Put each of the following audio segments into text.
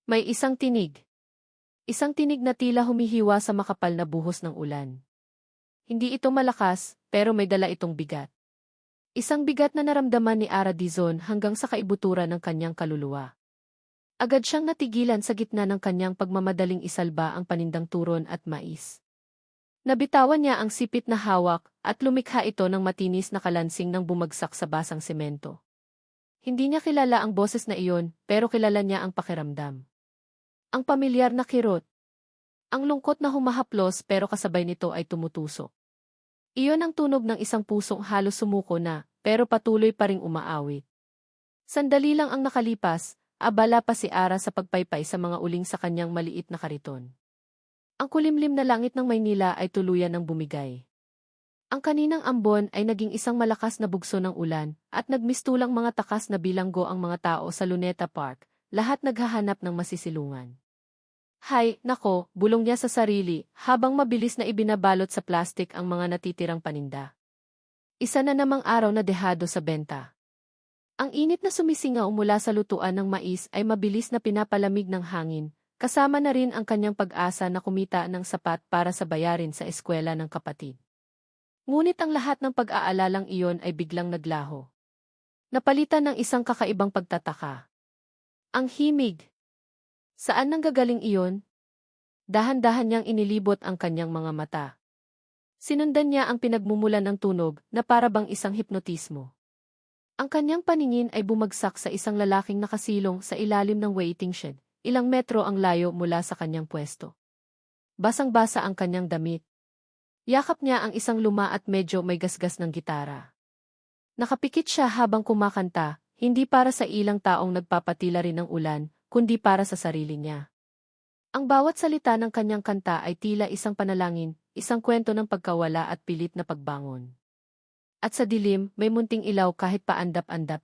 May isang tinig. Isang tinig na tila humihiwa sa makapal na buhos ng ulan. Hindi ito malakas, pero may dala itong bigat. Isang bigat na naramdaman ni Ara Dizon hanggang sa kaibuturan ng kanyang kaluluwa. Agad siyang natigilan sa gitna ng kanyang pagmamadaling isalba ang panindang turon at mais. Nabitawan niya ang sipit na hawak at lumikha ito ng matinis na kalansing nang bumagsak sa basang semento. Hindi niya kilala ang boses na iyon, pero kilala niya ang pakiramdam. Ang pamilyar na kirot. Ang lungkot na humahaplos pero kasabay nito ay tumutusok. Iyon ang tunog ng isang pusong halos sumuko na, pero patuloy pa ring umaawit. Sandali lang ang nakalipas, abala pa si Ara sa pagpaypay sa mga uling sa kanyang maliit na kariton. Ang kulimlim na langit ng Maynila ay tuluyan ng bumigay. Ang kaninang ambon ay naging isang malakas na bugso ng ulan at nagmistulang mga takas na bilanggo ang mga tao sa Luneta Park, lahat naghahanap ng masisilungan. Hay, nako, bulong niya sa sarili habang mabilis na ibinabalot sa plastik ang mga natitirang paninda. Isa na namang araw na dehado sa benta. Ang init na sumisingaw mula sa lutuan ng mais ay mabilis na pinapalamig ng hangin, kasama na rin ang kanyang pag-asa na kumita ng sapat para sa bayarin sa eskwela ng kapatid. Ngunit ang lahat ng pag-aalalang iyon ay biglang naglaho. Napalitan ng isang kakaibang pagtataka. Ang himig. Saan nanggagaling iyon? Dahan-dahan niyang inilibot ang kanyang mga mata. Sinundan niya ang pinagmumulan ng tunog na para bang isang hipnotismo. Ang kanyang paningin ay bumagsak sa isang lalaking nakasilong sa ilalim ng waiting shed. Ilang metro ang layo mula sa kanyang pwesto. Basang-basa ang kanyang damit. Yakap niya ang isang luma at medyo may gasgas ng gitara. Nakapikit siya habang kumakanta, hindi para sa ilang taong nagpapatila rin ng ulan, kundi para sa sarili niya. Ang bawat salita ng kanyang kanta ay tila isang panalangin, isang kwento ng pagkawala at pilit na pagbangon. At sa dilim, may munting ilaw kahit paandap-andap.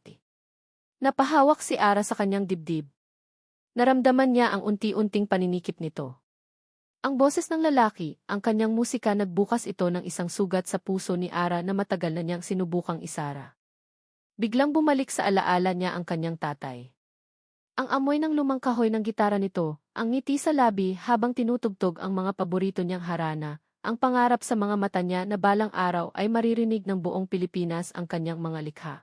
Napahawak si Ara sa kanyang dibdib. Naramdaman niya ang unti-unting paninikip nito. Ang boses ng lalaki, ang kanyang musika nagbukas ito ng isang sugat sa puso ni Ara na matagal na niyang sinubukang isara. Biglang bumalik sa alaala niya ang kanyang tatay. Ang amoy ng lumang kahoy ng gitara nito, ang ngiti sa labi habang tinutugtog ang mga paborito niyang harana, ang pangarap sa mga mata niya na balang araw ay maririnig ng buong Pilipinas ang kanyang mga likha.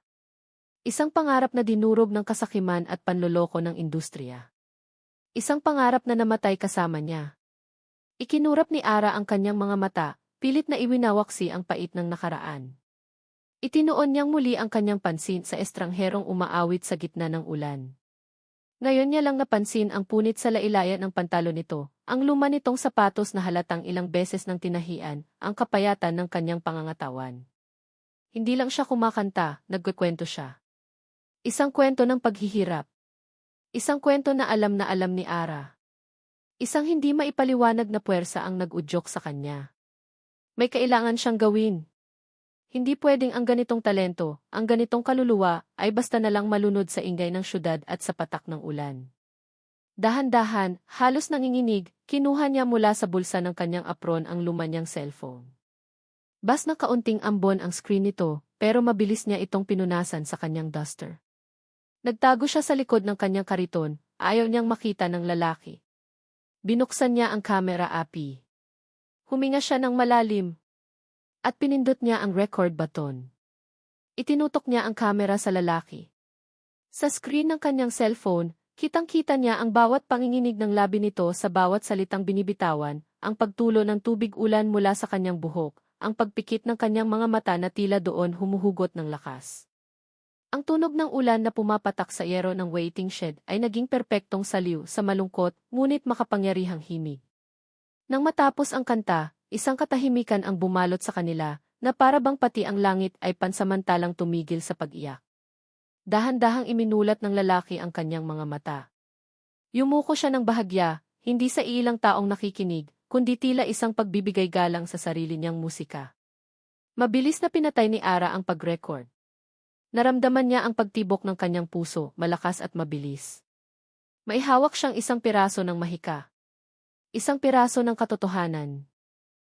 Isang pangarap na dinurog ng kasakiman at panloloko ng industriya. Isang pangarap na namatay kasama niya. Ikinurap ni Ara ang kanyang mga mata, pilit na iwinawaksi ang pait ng nakaraan. Itinuon niyang muli ang kanyang pansin sa estrangherong umaawit sa gitna ng ulan. Ngayon niya lang napansin ang punit sa lailayan ng pantalon nito, ang luma nitong sapatos na halatang ilang beses ng tinahian, ang kapayatan ng kanyang pangangatawan. Hindi lang siya kumakanta, nagkukwento siya. Isang kwento ng paghihirap. Isang kwento na alam ni Ara. Isang hindi maipaliwanag na puwersa ang nag-udyok sa kanya. May kailangan siyang gawin. Hindi pwedeng ang ganitong talento, ang ganitong kaluluwa, ay basta na lang malunod sa ingay ng syudad at sa patak ng ulan. Dahan-dahan, halos nanginginig, kinuha niya mula sa bulsa ng kanyang apron ang luma niyang cellphone. Bas na kaunting ambon ang screen nito, pero mabilis niya itong pinunasan sa kanyang duster. Nagtago siya sa likod ng kanyang kariton, ayaw niyang makita ng lalaki. Binuksan niya ang camera api. Huminga siya ng malalim. At pinindot niya ang record button. Itinutok niya ang camera sa lalaki. Sa screen ng kanyang cellphone, kitang-kita niya ang bawat panginginig ng labi nito sa bawat salitang binibitawan, ang pagtulo ng tubig ulan mula sa kanyang buhok, ang pagpikit ng kanyang mga mata na tila doon humuhugot ng lakas. Ang tunog ng ulan na pumapatak sa yero ng waiting shed ay naging perpektong saliw sa malungkot ngunit makapangyarihang himig. Nang matapos ang kanta, isang katahimikan ang bumalot sa kanila na para bang pati ang langit ay pansamantalang tumigil sa pag-iyak. Dahan-dahang iminulat ng lalaki ang kanyang mga mata. Yumuko siya ng bahagya, hindi sa ilang taong nakikinig, kundi tila isang pagbibigay galang sa sarili niyang musika. Mabilis na pinatay ni Ara ang pag-record. Naramdaman niya ang pagtibok ng kanyang puso, malakas at mabilis. May hawak siyang isang piraso ng mahika. Isang piraso ng katotohanan.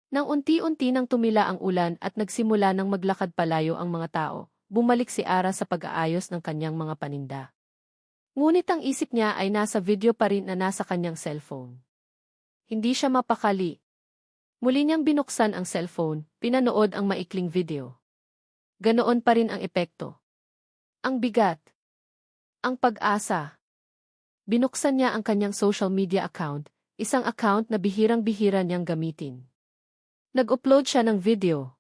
Nang unti-unti nang tumila ang ulan at nagsimula ng maglakad palayo ang mga tao, bumalik si Ara sa pag-aayos ng kanyang mga paninda. Ngunit ang isip niya ay nasa video pa rin na nasa kanyang cellphone. Hindi siya mapakali. Muli niyang binuksan ang cellphone, pinanood ang maikling video. Ganoon pa rin ang epekto. Ang bigat. Ang pag-asa. Binuksan niya ang kanyang social media account, isang account na bihirang-bihira niyang gamitin. Nag-upload siya ng video.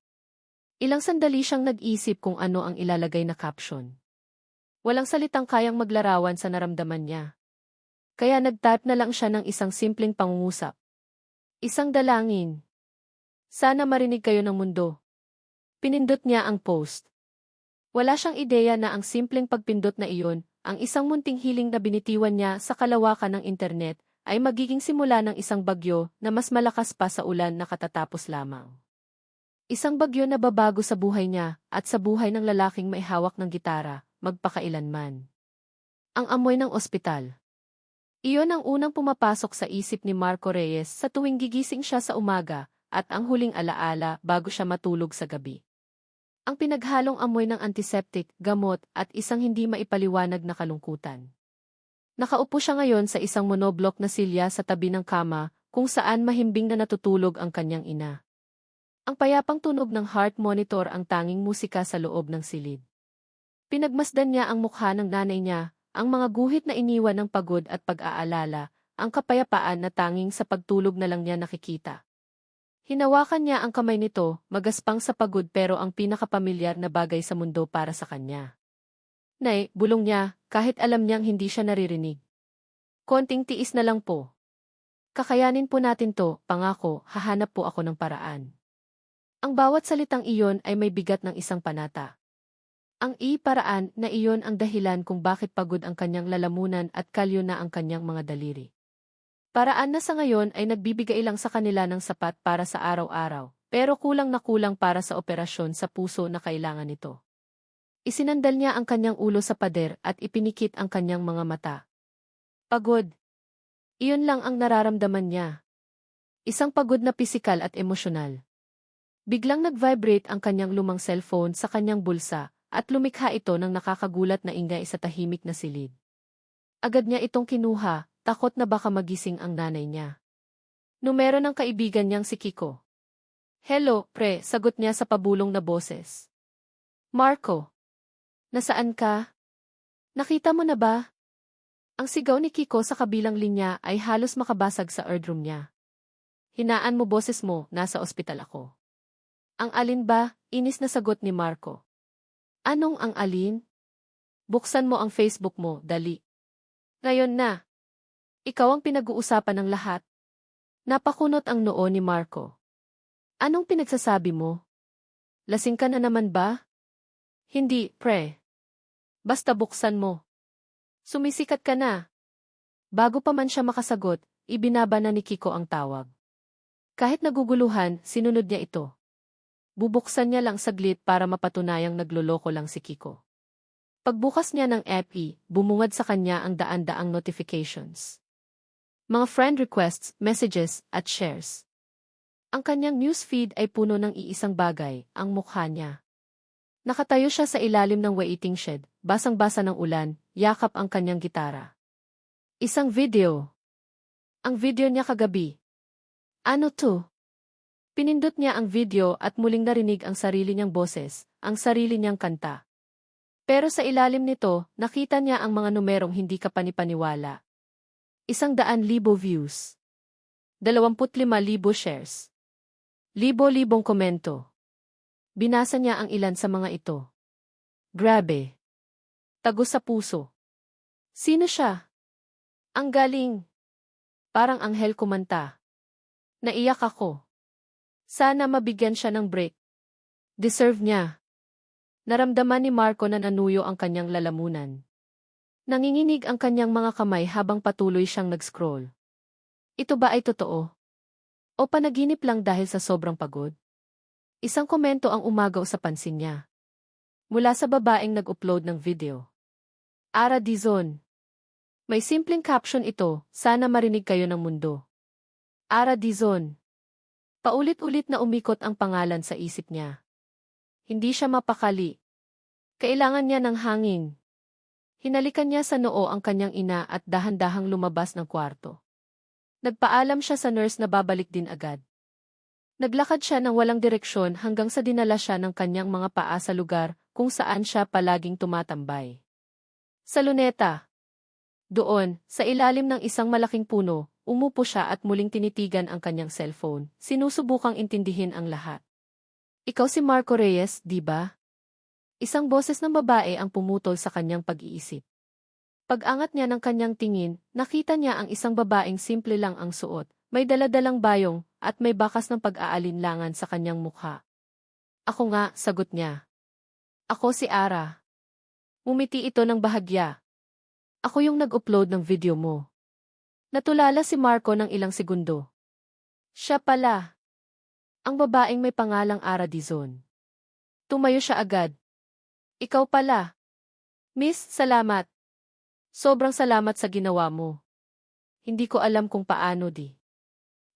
Ilang sandali siyang nag-isip kung ano ang ilalagay na caption. Walang salitang kayang maglarawan sa naramdaman niya. Kaya nag-type na lang siya ng isang simpleng pangungusap. Isang dalangin. Sana marinig kayo ng mundo. Pinindot niya ang post. Wala siyang ideya na ang simpleng pagpindot na iyon, ang isang munting hiling na binitiwan niya sa kalawakan ng internet, ay magiging simula ng isang bagyo na mas malakas pa sa ulan na katatapos lamang. Isang bagyo na babago sa buhay niya at sa buhay ng lalaking may hawak ng gitara, magpakailanman. Ang amoy ng ospital. Iyon ang unang pumapasok sa isip ni Marco Reyes sa tuwing gigising siya sa umaga at ang huling alaala bago siya matulog sa gabi. Ang pinaghalong amoy ng antiseptic, gamot at isang hindi maipaliwanag na kalungkutan. Nakaupo siya ngayon sa isang monoblock na silya sa tabi ng kama kung saan mahimbing na natutulog ang kanyang ina. Ang payapang tunog ng heart monitor ang tanging musika sa loob ng silid. Pinagmasdan niya ang mukha ng nanay niya, ang mga guhit na iniwan ng pagod at pag-aalala, ang kapayapaan na tanging sa pagtulog na lang niya nakikita. Hinawakan niya ang kamay nito, magaspang sa pagod pero ang pinakapamilyar na bagay sa mundo para sa kanya. Nay, bulong niya, kahit alam niyang hindi siya naririnig. Konting tiis na lang po. Kakayanin po natin to, pangako, hahanap po ako ng paraan. Ang bawat salitang iyon ay may bigat ng isang panata. Ang paraan na iyon ang dahilan kung bakit pagod ang kanyang lalamunan at kalyo na ang kanyang mga daliri. Paraan na sa ngayon ay nagbibigay lang sa kanila ng sapat para sa araw-araw, pero kulang na kulang para sa operasyon sa puso na kailangan nito. Isinandal niya ang kanyang ulo sa pader at ipinikit ang kanyang mga mata. Pagod. Iyon lang ang nararamdaman niya. Isang pagod na pisikal at emosyonal. Biglang nag-vibrate ang kanyang lumang cellphone sa kanyang bulsa, at lumikha ito ng nakakagulat na ingay sa tahimik na silid. Agad niya itong kinuha, takot na baka magising ang nanay niya. Numero ng kaibigan niyang si Kiko. Hello, pre, sagot niya sa pabulong na boses. Marco. Nasaan ka? Nakita mo na ba? Ang sigaw ni Kiko sa kabilang linya ay halos makabasag sa eardrum niya. Hinaan mo boses mo, nasa ospital ako. Ang alin ba? Inis na sagot ni Marco. Anong ang alin? Buksan mo ang Facebook mo, dali. Ngayon na. Ikaw ang pinag-uusapan ng lahat. Napakunot ang noo ni Marco. Anong pinagsasabi mo? Lasing ka na naman ba? Hindi, pre. Basta buksan mo. Sumisikat ka na. Bago pa man siya makasagot, ibinaba na ni Kiko ang tawag. Kahit naguguluhan, sinunod niya ito. Bubuksan niya lang saglit para mapatunayang nagloloko lang si Kiko. Pagbukas niya ng FE, bumungad sa kanya ang daan-daang notifications. Mga friend requests, messages, at shares. Ang kanyang newsfeed ay puno ng iisang bagay, ang mukha niya. Nakatayo siya sa ilalim ng waiting shed, basang-basa ng ulan, yakap ang kanyang gitara. Isang video. Ang video niya kagabi. Ano to? Pinindot niya ang video at muling narinig ang sarili niyang boses, ang sarili niyang kanta. Pero sa ilalim nito, nakita niya ang mga numerong hindi kapanipaniwala. 100,000 views. 25,000 shares. Libo-libong komento. Binasa niya ang ilan sa mga ito. Grabe. Tagos sa puso. Sino siya? Ang galing. Parang anghel kumanta. Naiyak ako. Sana mabigyan siya ng break. Deserve niya. Naramdaman ni Marco na nanuyo ang kanyang lalamunan. Nanginginig ang kanyang mga kamay habang patuloy siyang nag-scroll. Ito ba ay totoo? O panaginip lang dahil sa sobrang pagod? Isang komento ang umagaw sa pansin niya. Mula sa babaeng nag-upload ng video. Ara Dizon. May simpleng caption ito, sana marinig kayo ng mundo. Ara Dizon. Paulit-ulit na umikot ang pangalan sa isip niya. Hindi siya mapakali. Kailangan niya ng hangin. Hinalikan niya sa noo ang kanyang ina at dahan-dahang lumabas ng kwarto. Nagpaalam siya sa nurse na babalik din agad. Naglakad siya ng walang direksyon hanggang sa dinala siya ng kanyang mga paa sa lugar kung saan siya palaging tumatambay. Sa luneta. Doon, sa ilalim ng isang malaking puno, umupo siya at muling tinitigan ang kanyang cellphone, sinusubukang intindihin ang lahat. Ikaw si Marco Reyes, di ba? Isang boses ng babae ang pumutol sa kanyang pag-iisip. Pag-angat niya ng kanyang tingin, nakita niya ang isang babaeng simple lang ang suot, may daladalang bayong, at may bakas ng pag-aalinlangan sa kanyang mukha. Ako nga, sagot niya. Ako si Ara. Umiti ito ng bahagya. Ako yung nag-upload ng video mo. Natulala si Marco ng ilang segundo. Siya pala. Ang babaeng may pangalang Ara Dizon. Tumayo siya agad. Ikaw pala. Miss, salamat. Sobrang salamat sa ginawa mo. Hindi ko alam kung paano di.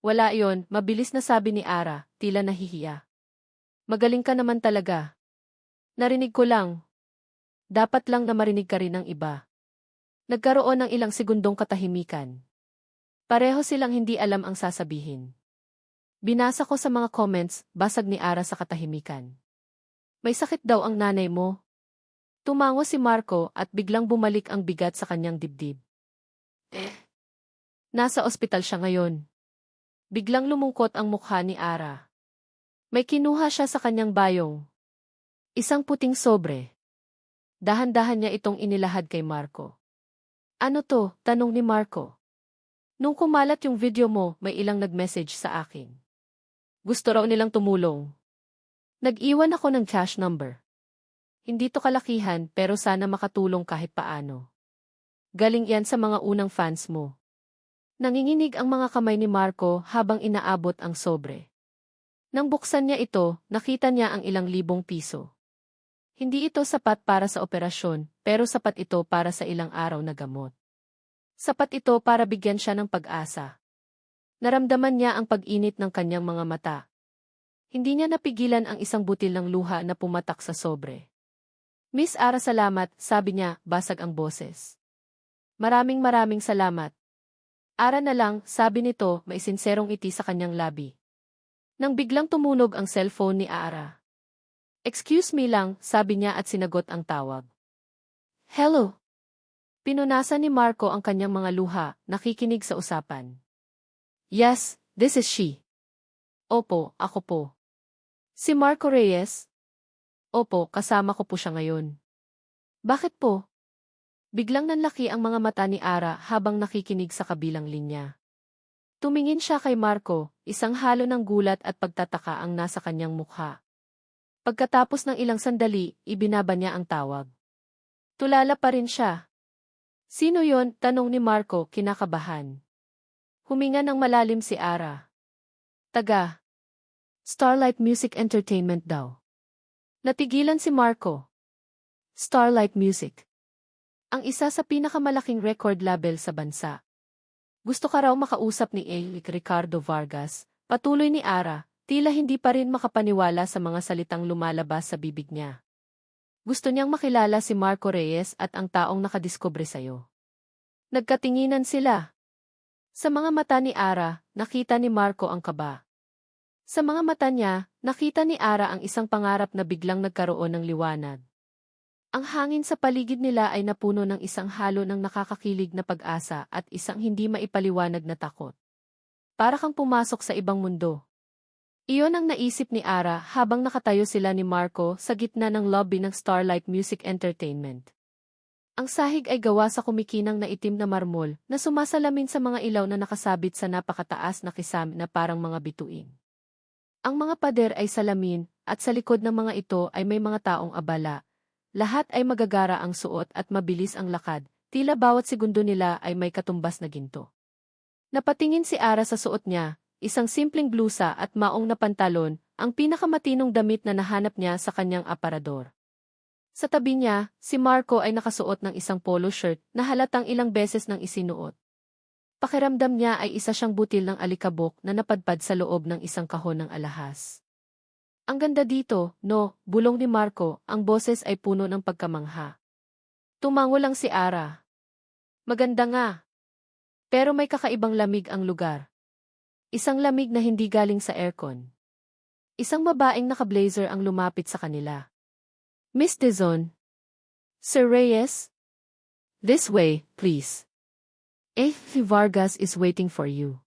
Wala yon, mabilis na sabi ni Ara, tila nahihiya. Magaling ka naman talaga. Narinig ko lang. Dapat lang na marinig ka rin ng iba. Nagkaroon ng ilang segundong katahimikan. Pareho silang hindi alam ang sasabihin. Binasa ko sa mga comments, basag ni Ara sa katahimikan. May sakit daw ang nanay mo. Tumango si Marco at biglang bumalik ang bigat sa kanyang dibdib. Nasa ospital siya ngayon. Biglang lumungkot ang mukha ni Ara. May kinuha siya sa kanyang bayong. Isang puting sobre. Dahan-dahan niya itong inilahad kay Marco. Ano to? Tanong ni Marco. Nung kumalat yung video mo, may ilang nag-message sa akin. Gusto raw nilang tumulong. Nag-iwan ako ng cash number. Hindi to kalakihan pero sana makatulong kahit paano. Galing yan sa mga unang fans mo. Nanginginig ang mga kamay ni Marco habang inaabot ang sobre. Nang buksan niya ito, nakita niya ang ilang libong piso. Hindi ito sapat para sa operasyon, pero sapat ito para sa ilang araw na gamot. Sapat ito para bigyan siya ng pag-asa. Naramdaman niya ang pag-init ng kanyang mga mata. Hindi niya napigilan ang isang butil ng luha na pumatak sa sobre. Miss Ara, salamat, sabi niya, basag ang boses. Maraming salamat. Ara na lang, sabi nito, may sinserong ngiti sa kanyang labi. Nang biglang tumunog ang cellphone ni Ara. Excuse me lang, sabi niya at sinagot ang tawag. Hello? Pinunasan ni Marco ang kanyang mga luha, nakikinig sa usapan. Yes, this is she. Opo, ako po. Si Marco Reyes? Opo, kasama ko po siya ngayon. Bakit po? Biglang nanlaki ang mga mata ni Ara habang nakikinig sa kabilang linya. Tumingin siya kay Marco, isang halo ng gulat at pagtataka ang nasa kanyang mukha. Pagkatapos ng ilang sandali, ibinaba niya ang tawag. Tulala pa rin siya. Sino yon? Tanong ni Marco, kinakabahan. Huminga ng malalim si Ara. Taga. Starlight Music Entertainment daw. Natigilan si Marco. Starlight Music. Ang isa sa pinakamalaking record label sa bansa. Gusto ka raw makausap ni Eric Ricardo Vargas, patuloy ni Ara, tila hindi pa rin makapaniwala sa mga salitang lumalabas sa bibig niya. Gusto niyang makilala si Marco Reyes at ang taong nakadiskubre sa'yo. Nagkatinginan sila. Sa mga mata ni Ara, nakita ni Marco ang kaba. Sa mga mata niya, nakita ni Ara ang isang pangarap na biglang nagkaroon ng liwanag. Ang hangin sa paligid nila ay napuno ng isang halo ng nakakakilig na pag-asa at isang hindi maipaliwanag na takot. Para kang pumasok sa ibang mundo. Iyon ang naisip ni Ara habang nakatayo sila ni Marco sa gitna ng lobby ng Starlight Music Entertainment. Ang sahig ay gawa sa kumikinang na itim na marmol na sumasalamin sa mga ilaw na nakasabit sa napakataas na kisam na parang mga bituin. Ang mga pader ay salamin at sa likod ng mga ito ay may mga taong abala. Lahat ay magagara ang suot at mabilis ang lakad, tila bawat segundo nila ay may katumbas na ginto. Napatingin si Ara sa suot niya, isang simpleng blusa at maong na pantalon, ang pinakamatinong damit na nahanap niya sa kanyang aparador. Sa tabi niya, si Marco ay nakasuot ng isang polo shirt na halatang ilang beses nang isinuot. Pakiramdam niya ay isa siyang butil ng alikabok na napadpad sa loob ng isang kahon ng alahas. Ang ganda dito, no, bulong ni Marco, ang boses ay puno ng pagkamangha. Tumango lang si Ara. Maganda nga. Pero may kakaibang lamig ang lugar. Isang lamig na hindi galing sa aircon. Isang babaeng naka-blazer ang lumapit sa kanila. Miss Dizon. Sir Reyes? This way, please. Vargas is waiting for you.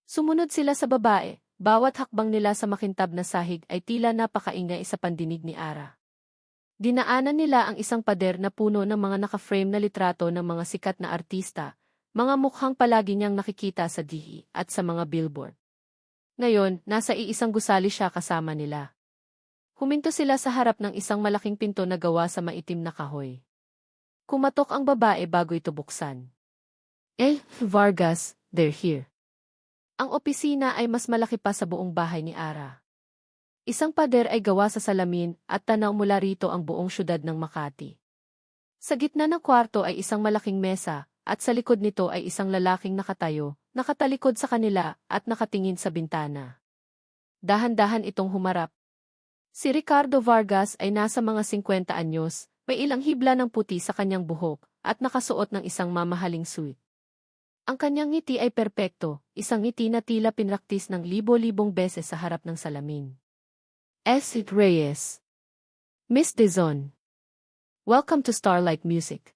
Sumunod sila sa babae. Bawat hakbang nila sa makintab na sahig ay tila napakaingay sa pandinig ni Ara. Dinaanan nila ang isang pader na puno ng mga naka-frame na litrato ng mga sikat na artista, mga mukhang palagi niyang nakikita sa TV at sa mga billboard. Ngayon, nasa iisang gusali siya kasama nila. Huminto sila sa harap ng isang malaking pinto na gawa sa maitim na kahoy. Kumatok ang babae bago ito buksan. Vargas, they're here. Ang opisina ay mas malaki pa sa buong bahay ni Ara. Isang pader ay gawa sa salamin at tanaw mula rito ang buong syudad ng Makati. Sa gitna ng kwarto ay isang malaking mesa at sa likod nito ay isang lalaking nakatayo, nakatalikod sa kanila at nakatingin sa bintana. Dahan-dahan itong humarap. Si Ricardo Vargas ay nasa mga 50 anyos, may ilang hibla ng puti sa kanyang buhok at nakasuot ng isang mamahaling suit. Ang kanyang ngiti ay perpekto, isang ngiti na tila pinraktis ng libo-libong beses sa harap ng salamin. Reyes. Miss Dizon. Welcome to Starlight Music.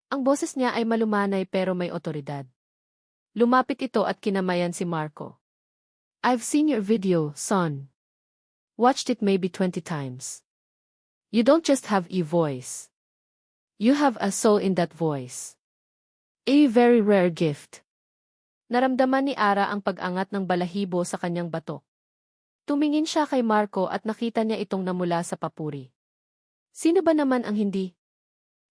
Ang boses niya ay malumanay pero may otoridad. Lumapit ito at kinamayan si Marco. I've seen your video, son. Watched it maybe 20 times. You don't just have a voice. You have a soul in that voice. A very rare gift. Naramdaman ni Ara ang pag-angat ng balahibo sa kanyang batok. Tumingin siya kay Marco at nakita niya itong namula sa papuri. Sino ba naman ang hindi?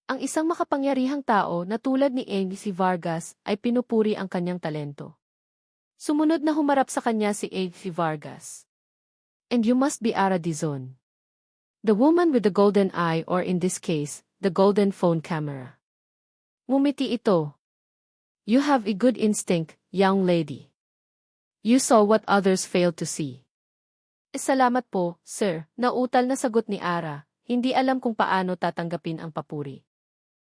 Ang isang makapangyarihang tao na tulad ni si Vargas ay pinupuri ang kanyang talento. Sumunod na humarap sa kanya si Vargas. And you must be Ara Dizon. The woman with the golden eye, or in this case, the golden phone camera. Ngumiti ito. You have a good instinct, young lady. You saw what others failed to see. Salamat po, sir, nautal na sagot ni Ara, hindi alam kung paano tatanggapin ang papuri.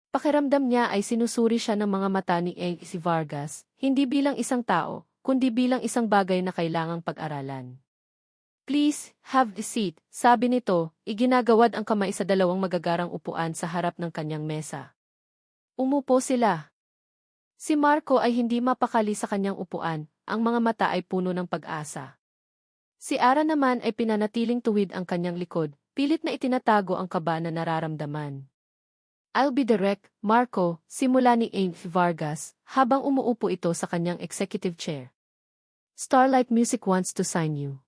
Pakiramdam niya ay sinusuri siya ng mga mata ni si Vargas, hindi bilang isang tao, kundi bilang isang bagay na kailangang pag-aralan. Please, have a seat, sabi nito, iginagawad ang kamay sa dalawang magagarang upuan sa harap ng kanyang mesa. Umupo sila. Si Marco ay hindi mapakali sa kanyang upuan, ang mga mata ay puno ng pag-asa. Si Ara naman ay pinanatiling tuwid ang kanyang likod, pilit na itinatago ang kaba na nararamdaman. I'll be direct, Marco, simula ni Vargas, habang umuupo ito sa kanyang executive chair. Starlight Music wants to sign you.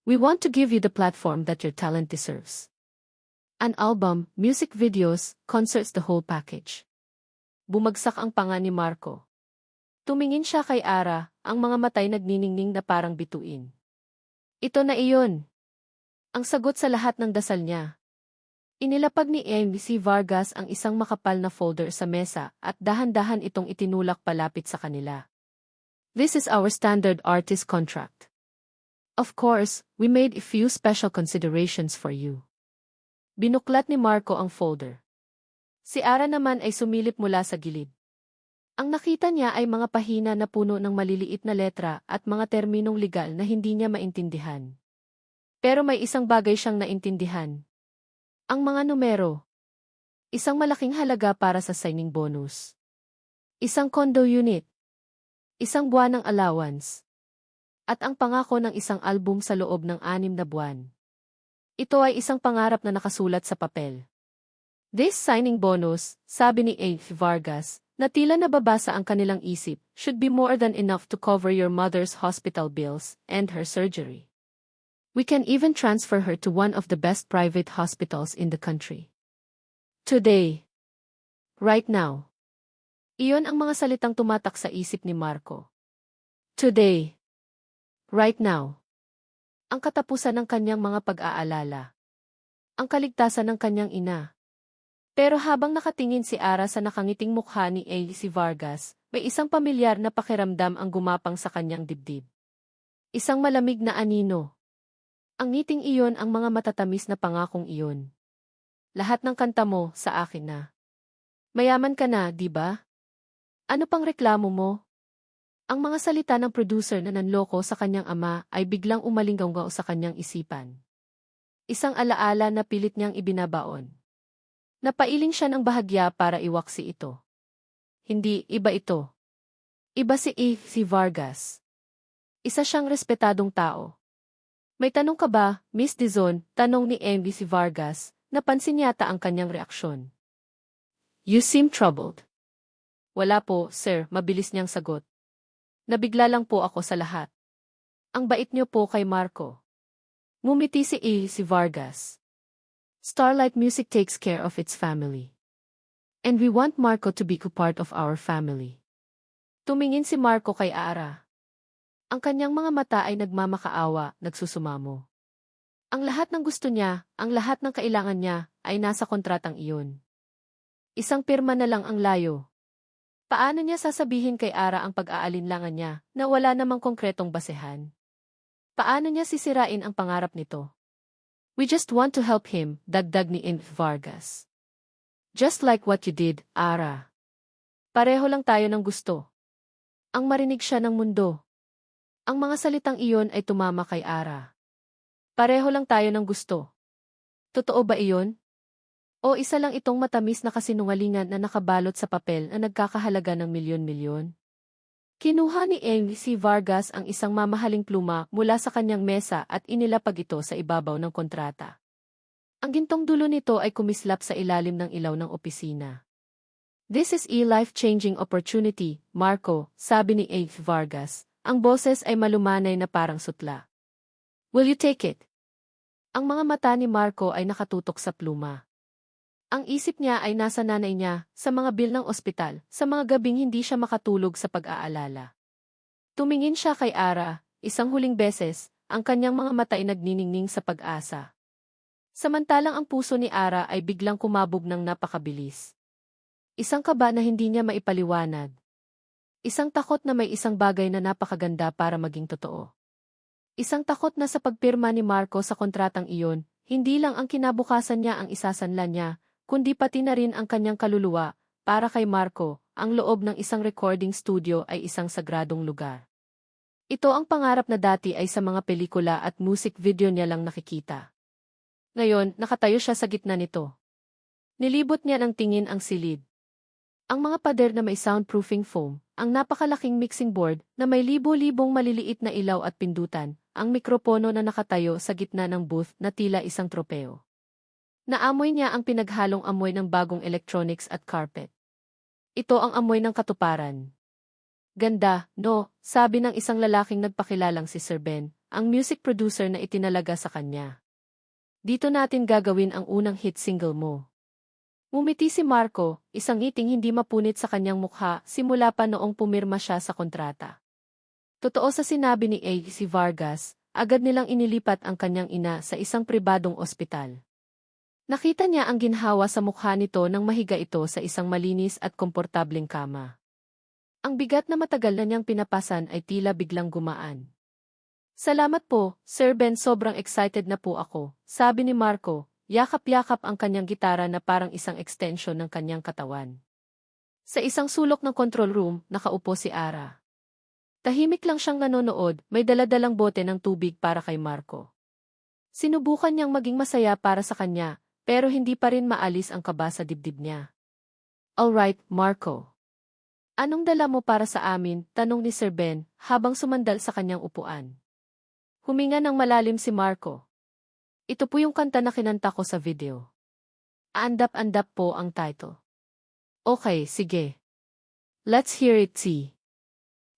We want to give you the platform that your talent deserves. An album, music videos, concerts, the whole package. Bumagsak ang panga ni Marco. Tumingin siya kay Ara, ang mga matay nagniningning na parang bituin. Ito na iyon. Ang sagot sa lahat ng dasal niya. Inilapag ni si Vargas ang isang makapal na folder sa mesa at dahan-dahan itong itinulak palapit sa kanila. This is our standard artist contract. Of course, we made a few special considerations for you. Binuklat ni Marco ang folder. Si Ara naman ay sumilip mula sa gilid. Ang nakita niya ay mga pahina na puno ng maliliit na letra at mga terminong legal na hindi niya maintindihan. Pero may isang bagay siyang naintindihan. Ang mga numero. Isang malaking halaga para sa signing bonus. Isang condo unit. Isang buwan ng allowance. At ang pangako ng isang album sa loob ng 6 na buwan. Ito ay isang pangarap na nakasulat sa papel. This signing bonus, sabi ni Vargas, na tila nababasa ang kanilang isip, should be more than enough to cover your mother's hospital bills and her surgery. We can even transfer her to one of the best private hospitals in the country. Today. Right now. Iyon ang mga salitang tumatak sa isip ni Marco. Today. Right now. Ang katapusan ng kanyang mga pag-aalala. Ang kaligtasan ng kanyang ina. Pero habang nakatingin si Ara sa nakangiting mukha ni si Vargas, may isang pamilyar na pakiramdam ang gumapang sa kanyang dibdib. Isang malamig na anino. Ang ngiting iyon ang mga matatamis na pangakong iyon. Lahat ng kanta mo sa akin na. Mayaman ka na, di ba? Ano pang reklamo mo? Ang mga salita ng producer na nanloko sa kanyang ama ay biglang umalinggaw sa kanyang isipan. Isang alaala na pilit niyang ibinabaon. Napailing siya ng bahagya para iwaksi ito. Hindi, iba ito. Iba si Vargas. Isa siyang respetadong tao. May tanong ka ba, Miss Dizon? Tanong ni Envy si Vargas, napansin yata ang kanyang reaksyon. You seem troubled. Wala po, sir, mabilis niyang sagot. Nabigla lang po ako sa lahat. Ang bait niyo po kay Marco. Ngumiti si Vargas. Starlight Music takes care of its family. And we want Marco to be a part of our family. Tumingin si Marco kay Ara. Ang kanyang mga mata ay nagmamakaawa, nagsusumamo. Ang lahat ng gusto niya, ang lahat ng kailangan niya, ay nasa kontratang iyon. Isang pirma na lang ang layo. Paano niya sasabihin kay Ara ang pag-aalinlangan niya na wala namang konkretong basehan? Paano niya sisirain ang pangarap nito? We just want to help him, dagdag ni Inv Vargas. Just like what you did, Ara. Pareho lang tayo ng gusto. Ang marinig siya ng mundo. Ang mga salitang iyon ay tumama kay Ara. Pareho lang tayo ng gusto. Totoo ba iyon? O isa lang itong matamis na kasinungalingan na nakabalot sa papel na nagkakahalaga ng milyon-milyon? Kinuha ni si Vargas ang isang mamahaling pluma mula sa kanyang mesa at inilapag ito sa ibabaw ng kontrata. Ang gintong dulo nito ay kumislap sa ilalim ng ilaw ng opisina. This is a life-changing opportunity, Marco, sabi ni Vargas. Ang boses ay malumanay na parang sutla. Will you take it? Ang mga mata ni Marco ay nakatutok sa pluma. Ang isip niya ay nasa nanay niya, sa mga bil ng ospital, sa mga gabing hindi siya makatulog sa pag-aalala. Tumingin siya kay Ara, isang huling beses, ang kanyang mga mata ay nagniningning sa pag-asa. Samantalang ang puso ni Ara ay biglang kumabog ng napakabilis. Isang kaba na hindi niya maipaliwanag. Isang takot na may isang bagay na napakaganda para maging totoo. Isang takot na sa pagpirma ni Marco sa kontratang iyon, hindi lang ang kinabukasan niya ang isasanlan niya, kundi pati na rin ang kanyang kaluluwa. Para kay Marco, ang loob ng isang recording studio ay isang sagradong lugar. Ito ang pangarap na dati ay sa mga pelikula at music video niya lang nakikita. Ngayon, nakatayo siya sa gitna nito. Nilibot niya ng tingin ang silid. Ang mga pader na may soundproofing foam, ang napakalaking mixing board na may libo-libong maliliit na ilaw at pindutan, ang mikropono na nakatayo sa gitna ng booth na tila isang tropeo. Naamoy niya ang pinaghalong amoy ng bagong electronics at carpet. Ito ang amoy ng katuparan. Ganda, no, sabi ng isang lalaking nagpakilalang si Sir Ben, ang music producer na itinalaga sa kanya. Dito natin gagawin ang unang hit single mo. Ngumiti si Marco, isang ngiting hindi mapunit sa kanyang mukha simula pa noong pumirma siya sa kontrata. Totoo sa sinabi ni si Vargas, agad nilang inilipat ang kanyang ina sa isang pribadong ospital. Nakita niya ang ginhawa sa mukha nito nang mahiga ito sa isang malinis at komportableng kama. Ang bigat na matagal na niyang pinapasan ay tila biglang gumaan. Salamat po, Sir Ben, sobrang excited na po ako, sabi ni Marco. Yakap-yakap ang kanyang gitara na parang isang extension ng kanyang katawan. Sa isang sulok ng control room, nakaupo si Ara. Tahimik lang siyang nanonood, may daladalang bote ng tubig para kay Marco. Sinubukan niyang maging masaya para sa kanya, pero hindi pa rin maalis ang kaba sa dibdib niya. Alright, Marco. Anong dala mo para sa amin? Tanong ni Sir Ben, habang sumandal sa kanyang upuan. Huminga ng malalim si Marco. Ito po yung kanta na kinanta ko sa video. Andap-andap po ang title. Okay, sige. Let's hear it, see.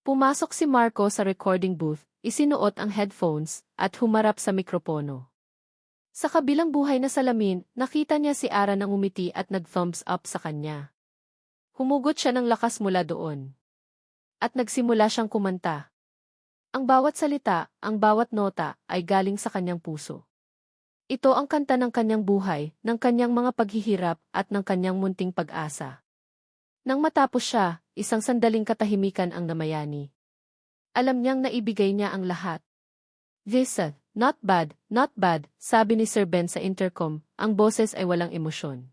Pumasok si Marco sa recording booth, isinuot ang headphones, at humarap sa mikropono. Sa kabilang buhay na salamin, nakita niya si Ara nang umiti at nag-thumbs up sa kanya. Humugot siya ng lakas mula doon. At nagsimula siyang kumanta. Ang bawat salita, ang bawat nota, ay galing sa kanyang puso. Ito ang kanta ng kanyang buhay, ng kanyang mga paghihirap, at ng kanyang munting pag-asa. Nang matapos siya, isang sandaling katahimikan ang namayani. Alam niyang naibigay niya ang lahat. This, not bad, sabi ni Sir Ben sa intercom, ang boses ay walang emosyon.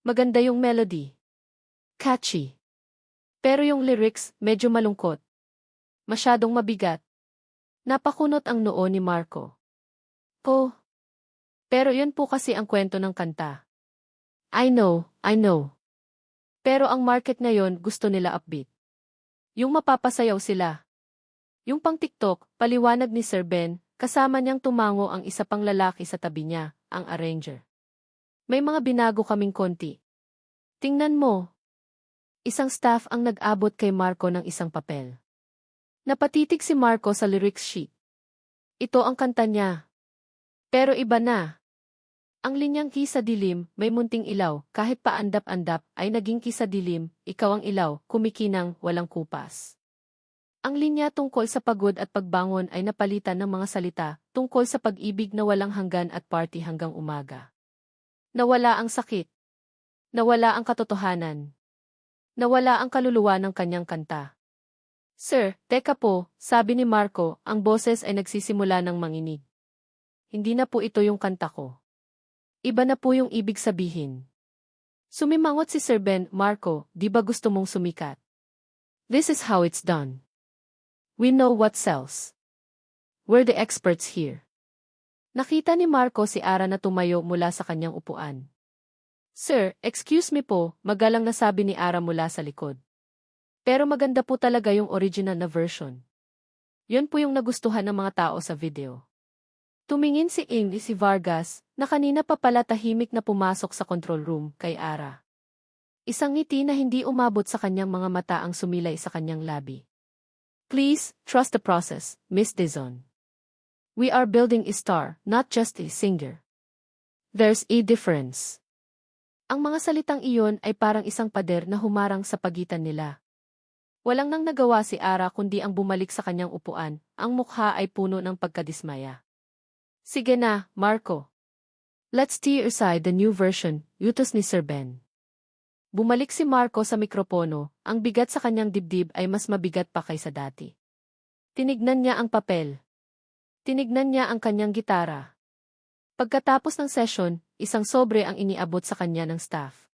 Maganda yung melody. Catchy. Pero yung lyrics, medyo malungkot. Masyadong mabigat. Napakunot ang noo ni Marco. Po. Pero yun po kasi ang kwento ng kanta. I know. Pero ang market ngayon gusto nila upbeat. Yung mapapasayaw sila. Yung pang TikTok, paliwanag ni Sir Ben, kasama niyang tumango ang isa pang lalaki sa tabi niya, ang arranger. May mga binago kaming konti. Tingnan mo. Isang staff ang nag-abot kay Marco ng isang papel. Napatitig si Marco sa lyrics sheet. Ito ang kanta niya. Pero iba na. Ang linyang kisa dilim, may munting ilaw, kahit paandap-andap, ay naging kisa dilim, ikaw ang ilaw, kumikinang, walang kupas. Ang linya tungkol sa pagod at pagbangon ay napalitan ng mga salita, tungkol sa pag-ibig na walang hanggan at party hanggang umaga. Nawala ang sakit. Nawala ang katotohanan. Nawala ang kaluluwa ng kanyang kanta. Sir, teka po, sabi ni Marco, ang boses ay nagsisimula ng manginig. Hindi na po ito yung kanta ko. Iba na po yung ibig sabihin. Sumimangot si Sir Ben, Marco, di ba gusto mong sumikat? This is how it's done. We know what sells. We're the experts here. Nakita ni Marco si Ara na tumayo mula sa kanyang upuan. Sir, excuse me po, magalang na sabi ni Ara mula sa likod. Pero maganda po talaga yung original na version. Yun po yung nagustuhan ng mga tao sa video. Tumingin si Amy si Vargas, na kanina pa pala tahimik na pumasok sa control room kay Ara. Isang ngiti na hindi umabot sa kanyang mga mata ang sumilay sa kanyang labi. Please, trust the process, Miss Dizon. We are building a star, not just a singer. There's a difference. Ang mga salitang iyon ay parang isang pader na humarang sa pagitan nila. Walang nang nagawa si Ara kundi ang bumalik sa kanyang upuan, ang mukha ay puno ng pagkadismaya. Sige na, Marco. Let's tear aside the new version, utos ni Sir Ben. Bumalik si Marco sa mikropono, ang bigat sa kanyang dibdib ay mas mabigat pa kaysa dati. Tinignan niya ang papel. Tinignan niya ang kanyang gitara. Pagkatapos ng session, isang sobre ang iniabot sa kanya ng staff.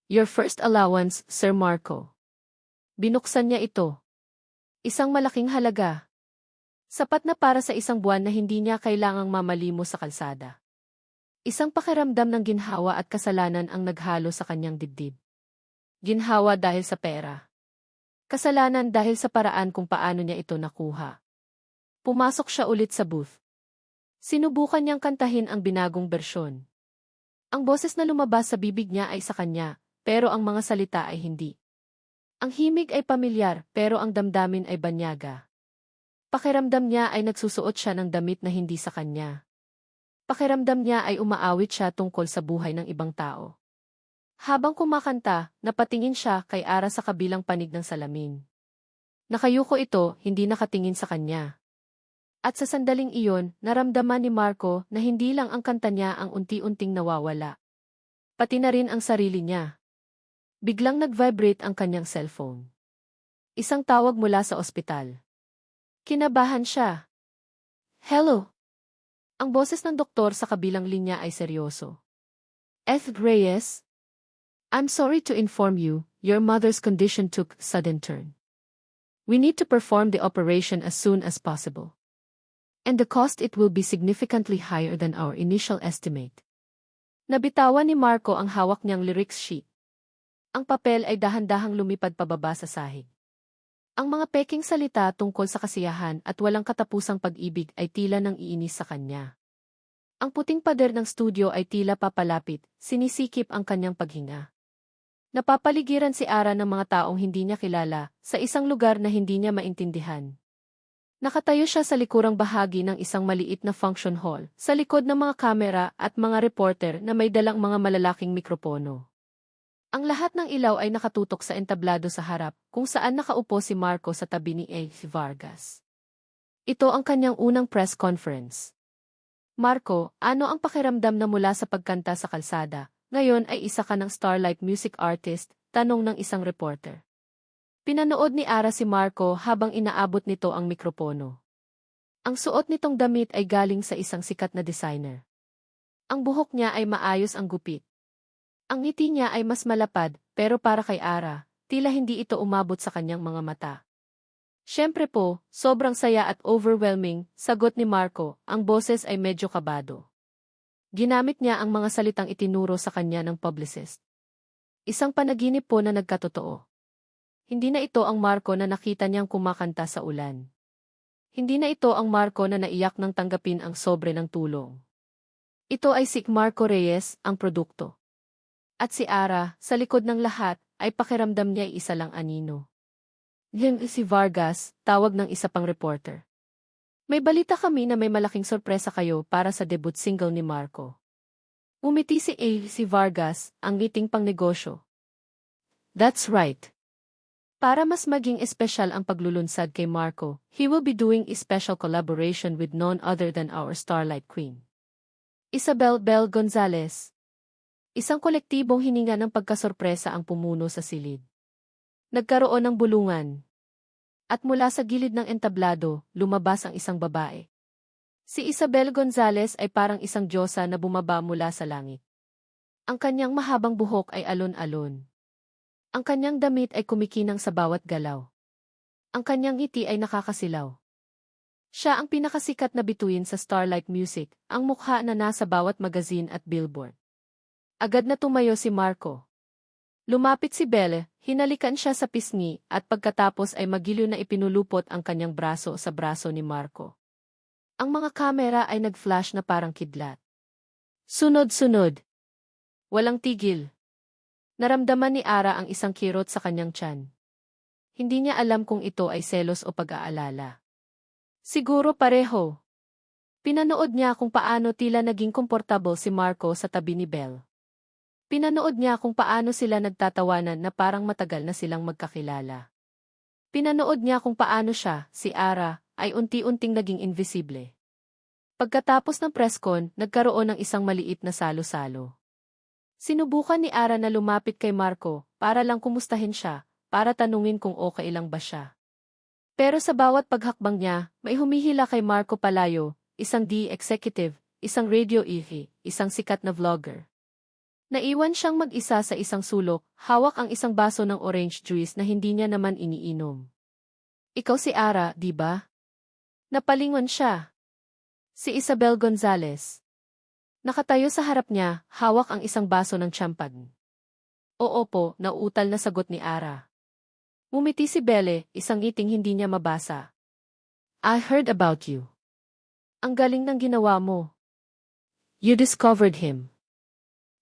Your first allowance, Sir Marco. Binuksan niya ito. Isang malaking halaga. Sapat na para sa isang buwan na hindi niya kailangang mamalimos sa kalsada. Isang pakiramdam ng ginhawa at kasalanan ang naghalo sa kanyang dibdib. Ginhawa dahil sa pera. Kasalanan dahil sa paraan kung paano niya ito nakuha. Pumasok siya ulit sa booth. Sinubukan niyang kantahin ang binagong bersyon. Ang boses na lumabas sa bibig niya ay sa kanya, pero ang mga salita ay hindi. Ang himig ay pamilyar, pero ang damdamin ay banyaga. Pakiramdam niya ay nagsusuot siya ng damit na hindi sa kanya. Pakiramdam niya ay umaawit siya tungkol sa buhay ng ibang tao. Habang kumakanta, napatingin siya kay Ara sa kabilang panig ng salamin. Nakayuko ito, hindi nakatingin sa kanya. At sa sandaling iyon, naramdaman ni Marco na hindi lang ang kanta niya ang unti-unting nawawala. Pati na rin ang sarili niya. Biglang nag-vibrate ang kanyang cellphone. Isang tawag mula sa ospital. Kinabahan siya. Hello? Ang boses ng doktor sa kabilang linya ay seryoso. F. Reyes? I'm sorry to inform you, your mother's condition took sudden turn. We need to perform the operation as soon as possible. And the cost it will be significantly higher than our initial estimate. Nabitawan ni Marco ang hawak niyang lyrics sheet. Ang papel ay dahan-dahang lumipad pababa sa sahig. Ang mga peking salita tungkol sa kasiyahan at walang katapusang pag-ibig ay tila nang iinis sa kanya. Ang puting pader ng studio ay tila papalapit, sinisikip ang kanyang paghinga. Napapaligiran si Ara ng mga taong hindi niya kilala, sa isang lugar na hindi niya maintindihan. Nakatayo siya sa likurang bahagi ng isang maliit na function hall, sa likod ng mga kamera at mga reporter na may dalang mga malalaking mikropono. Ang lahat ng ilaw ay nakatutok sa entablado sa harap, kung saan nakaupo si Marco sa tabi ni A. Vargas. Ito ang kanyang unang press conference. Marco, ano ang pakiramdam na mula sa pagkanta sa kalsada, ngayon ay isa ka ng starlight music artist, tanong ng isang reporter. Pinanood ni Ara si Marco habang inaabot nito ang mikropono. Ang suot nitong damit ay galing sa isang sikat na designer. Ang buhok niya ay maayos ang gupit. Ang ngiti niya ay mas malapad, pero para kay Ara, tila hindi ito umabot sa kanyang mga mata. Siyempre po, sobrang saya at overwhelming, sagot ni Marco, ang boses ay medyo kabado. Ginamit niya ang mga salitang itinuro sa kanya ng publicist. Isang panaginip po na nagkatotoo. Hindi na ito ang Marco na nakita niyang kumakanta sa ulan. Hindi na ito ang Marco na naiyak nang tanggapin ang sobre ng tulong. Ito ay si Marco Reyes, ang produkto. At si Ara, sa likod ng lahat, ay pakiramdam niya ay isa lang anino. Yan si Vargas, tawag ng isa pang reporter. May balita kami na may malaking sorpresa kayo para sa debut single ni Marco. Umiti si Vargas, ang ngiting pangnegosyo. That's right. Para mas maging espesyal ang paglulunsad kay Marco, he will be doing a special collaboration with none other than our Starlight Queen. Isabel Bel Gonzalez. Isang kolektibong hininga ng pagkasorpresa ang pumuno sa silid. Nagkaroon ng bulungan. At mula sa gilid ng entablado, lumabas ang isang babae. Si Isabel Gonzalez ay parang isang diyosa na bumaba mula sa langit. Ang kanyang mahabang buhok ay alon-alon. Ang kanyang damit ay kumikinang sa bawat galaw. Ang kanyang ngiti ay nakakasilaw. Siya ang pinakasikat na bituin sa Starlight Music, ang mukha na nasa bawat magazine at billboard. Agad na tumayo si Marco. Lumapit si Belle, hinalikan siya sa pisngi, at pagkatapos ay magiliw na ipinulupot ang kanyang braso sa braso ni Marco. Ang mga kamera ay nag-flash na parang kidlat. Sunod-sunod. Walang tigil. Naramdaman ni Ara ang isang kirot sa kanyang tiyan. Hindi niya alam kung ito ay selos o pag-aalala. Siguro pareho. Pinanood niya kung paano tila naging komportable si Marco sa tabi ni Belle. Pinanood niya kung paano sila nagtatawanan na parang matagal na silang magkakilala. Pinanood niya kung paano siya, si Ara, ay unti-unting naging invisible. Pagkatapos ng presscon, nagkaroon ng isang maliit na salo-salo. Sinubukan ni Ara na lumapit kay Marco para lang kumustahin siya, para tanungin kung okay lang ba siya. Pero sa bawat paghakbang niya, may humihila kay Marco palayo, isang D-executive, isang radio EV, isang sikat na vlogger. Naiwan siyang mag-isa sa isang sulok, hawak ang isang baso ng orange juice na hindi niya naman iniinom. Ikaw si Ara, di ba? Napalingon siya. Si Isabel Gonzalez. Nakatayo sa harap niya, hawak ang isang baso ng champagne. Oo po, nauutal na sagot ni Ara. Mumiti si Belle, isang ngiting hindi niya mabasa. I heard about you. Ang galing ng ginawa mo. You discovered him.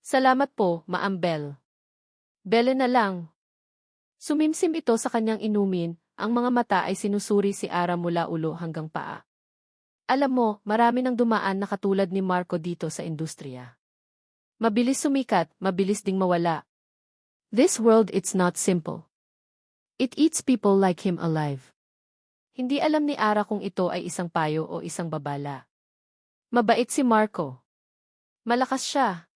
Salamat po, Ma'am Belle. Belle na lang. Sumimsim ito sa kanyang inumin, ang mga mata ay sinusuri si Ara mula ulo hanggang paa. Alam mo, marami nang dumaan na katulad ni Marco dito sa industriya. Mabilis sumikat, mabilis ding mawala. This world it's not simple. It eats people like him alive. Hindi alam ni Ara kung ito ay isang payo o isang babala. Mabait si Marco. Malakas siya.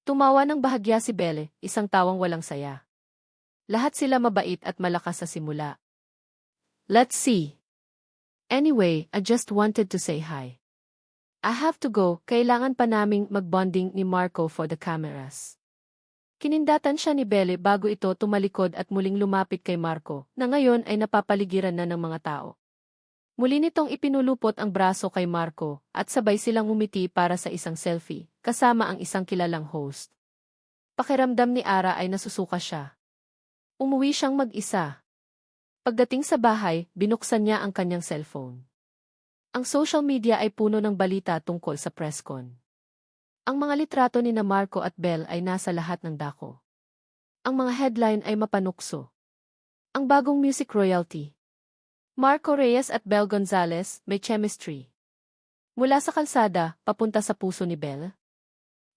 Tumawa ng bahagya si Belle, isang tawang walang saya. Lahat sila mabait at malakas sa simula. Let's see. Anyway, I just wanted to say hi. I have to go, kailangan pa naming mag-bonding ni Marco for the cameras. Kinindatan siya ni Belle bago ito tumalikod at muling lumapit kay Marco, na ngayon ay napapaligiran na ng mga tao. Muli nitong ipinulupot ang braso kay Marco, at sabay silang umiti para sa isang selfie, kasama ang isang kilalang host. Pakiramdam ni Ara ay nasusuka siya. Umuwi siyang mag-isa. Pagdating sa bahay, binuksan niya ang kanyang cellphone. Ang social media ay puno ng balita tungkol sa presscon. Ang mga litrato ni Marco at Belle ay nasa lahat ng dako. Ang mga headline ay mapanukso. Ang bagong music royalty. Marco Reyes at Belle Gonzalez, may chemistry. Mula sa kalsada, papunta sa puso ni Belle.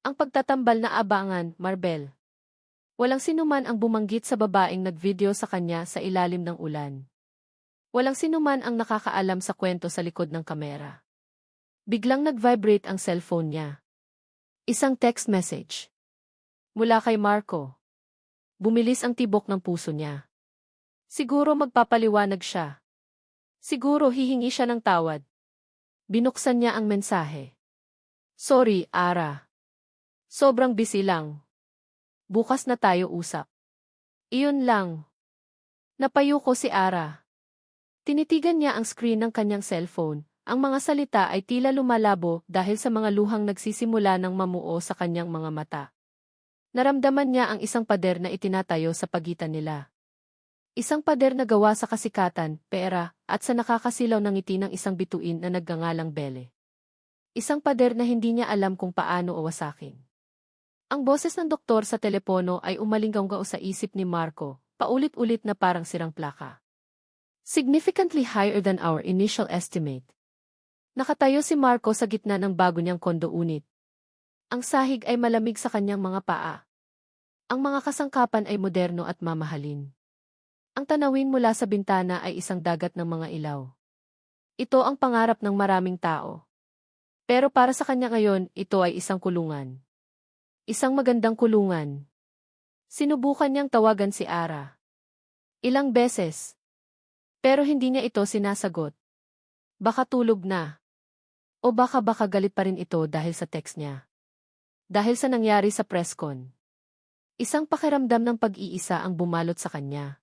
Ang pagtatambal na abangan, Marbel. Walang sinuman ang bumanggit sa babaeng nagvideo sa kanya sa ilalim ng ulan. Walang sinuman ang nakakaalam sa kwento sa likod ng kamera. Biglang nag-vibrate ang cellphone niya. Isang text message. Mula kay Marco. Bumilis ang tibok ng puso niya. Siguro magpapaliwanag siya. Siguro hihingi siya ng tawad. Binuksan niya ang mensahe. Sorry, Ara. Sobrang busy lang. Bukas na tayo usap. Iyon lang. Napayuko si Ara. Tinitigan niya ang screen ng kanyang cellphone. Ang mga salita ay tila lumalabo dahil sa mga luhang nagsisimula ng mamuo sa kanyang mga mata. Naramdaman niya ang isang pader na itinatayo sa pagitan nila. Isang pader na gawa sa kasikatan, pera, at sa nakakasilaw ng ngiti ng isang bituin na nagngangalang Bele. Isang pader na hindi niya alam kung paano o wasakin. Ang boses ng doktor sa telepono ay umalingganggaw sa isip ni Marco, paulit-ulit na parang sirang plaka. Significantly higher than our initial estimate. Nakatayo si Marco sa gitna ng bago niyang kondo unit. Ang sahig ay malamig sa kanyang mga paa. Ang mga kasangkapan ay moderno at mamahalin. Ang tanawin mula sa bintana ay isang dagat ng mga ilaw. Ito ang pangarap ng maraming tao. Pero para sa kanya ngayon, ito ay isang kulungan. Isang magandang kulungan. Sinubukan niyang tawagan si Ara. Ilang beses. Pero hindi niya ito sinasagot. Baka tulog na. O baka galit pa rin ito dahil sa text niya. Dahil sa nangyari sa presscon. Isang pakiramdam ng pag-iisa ang bumalot sa kanya.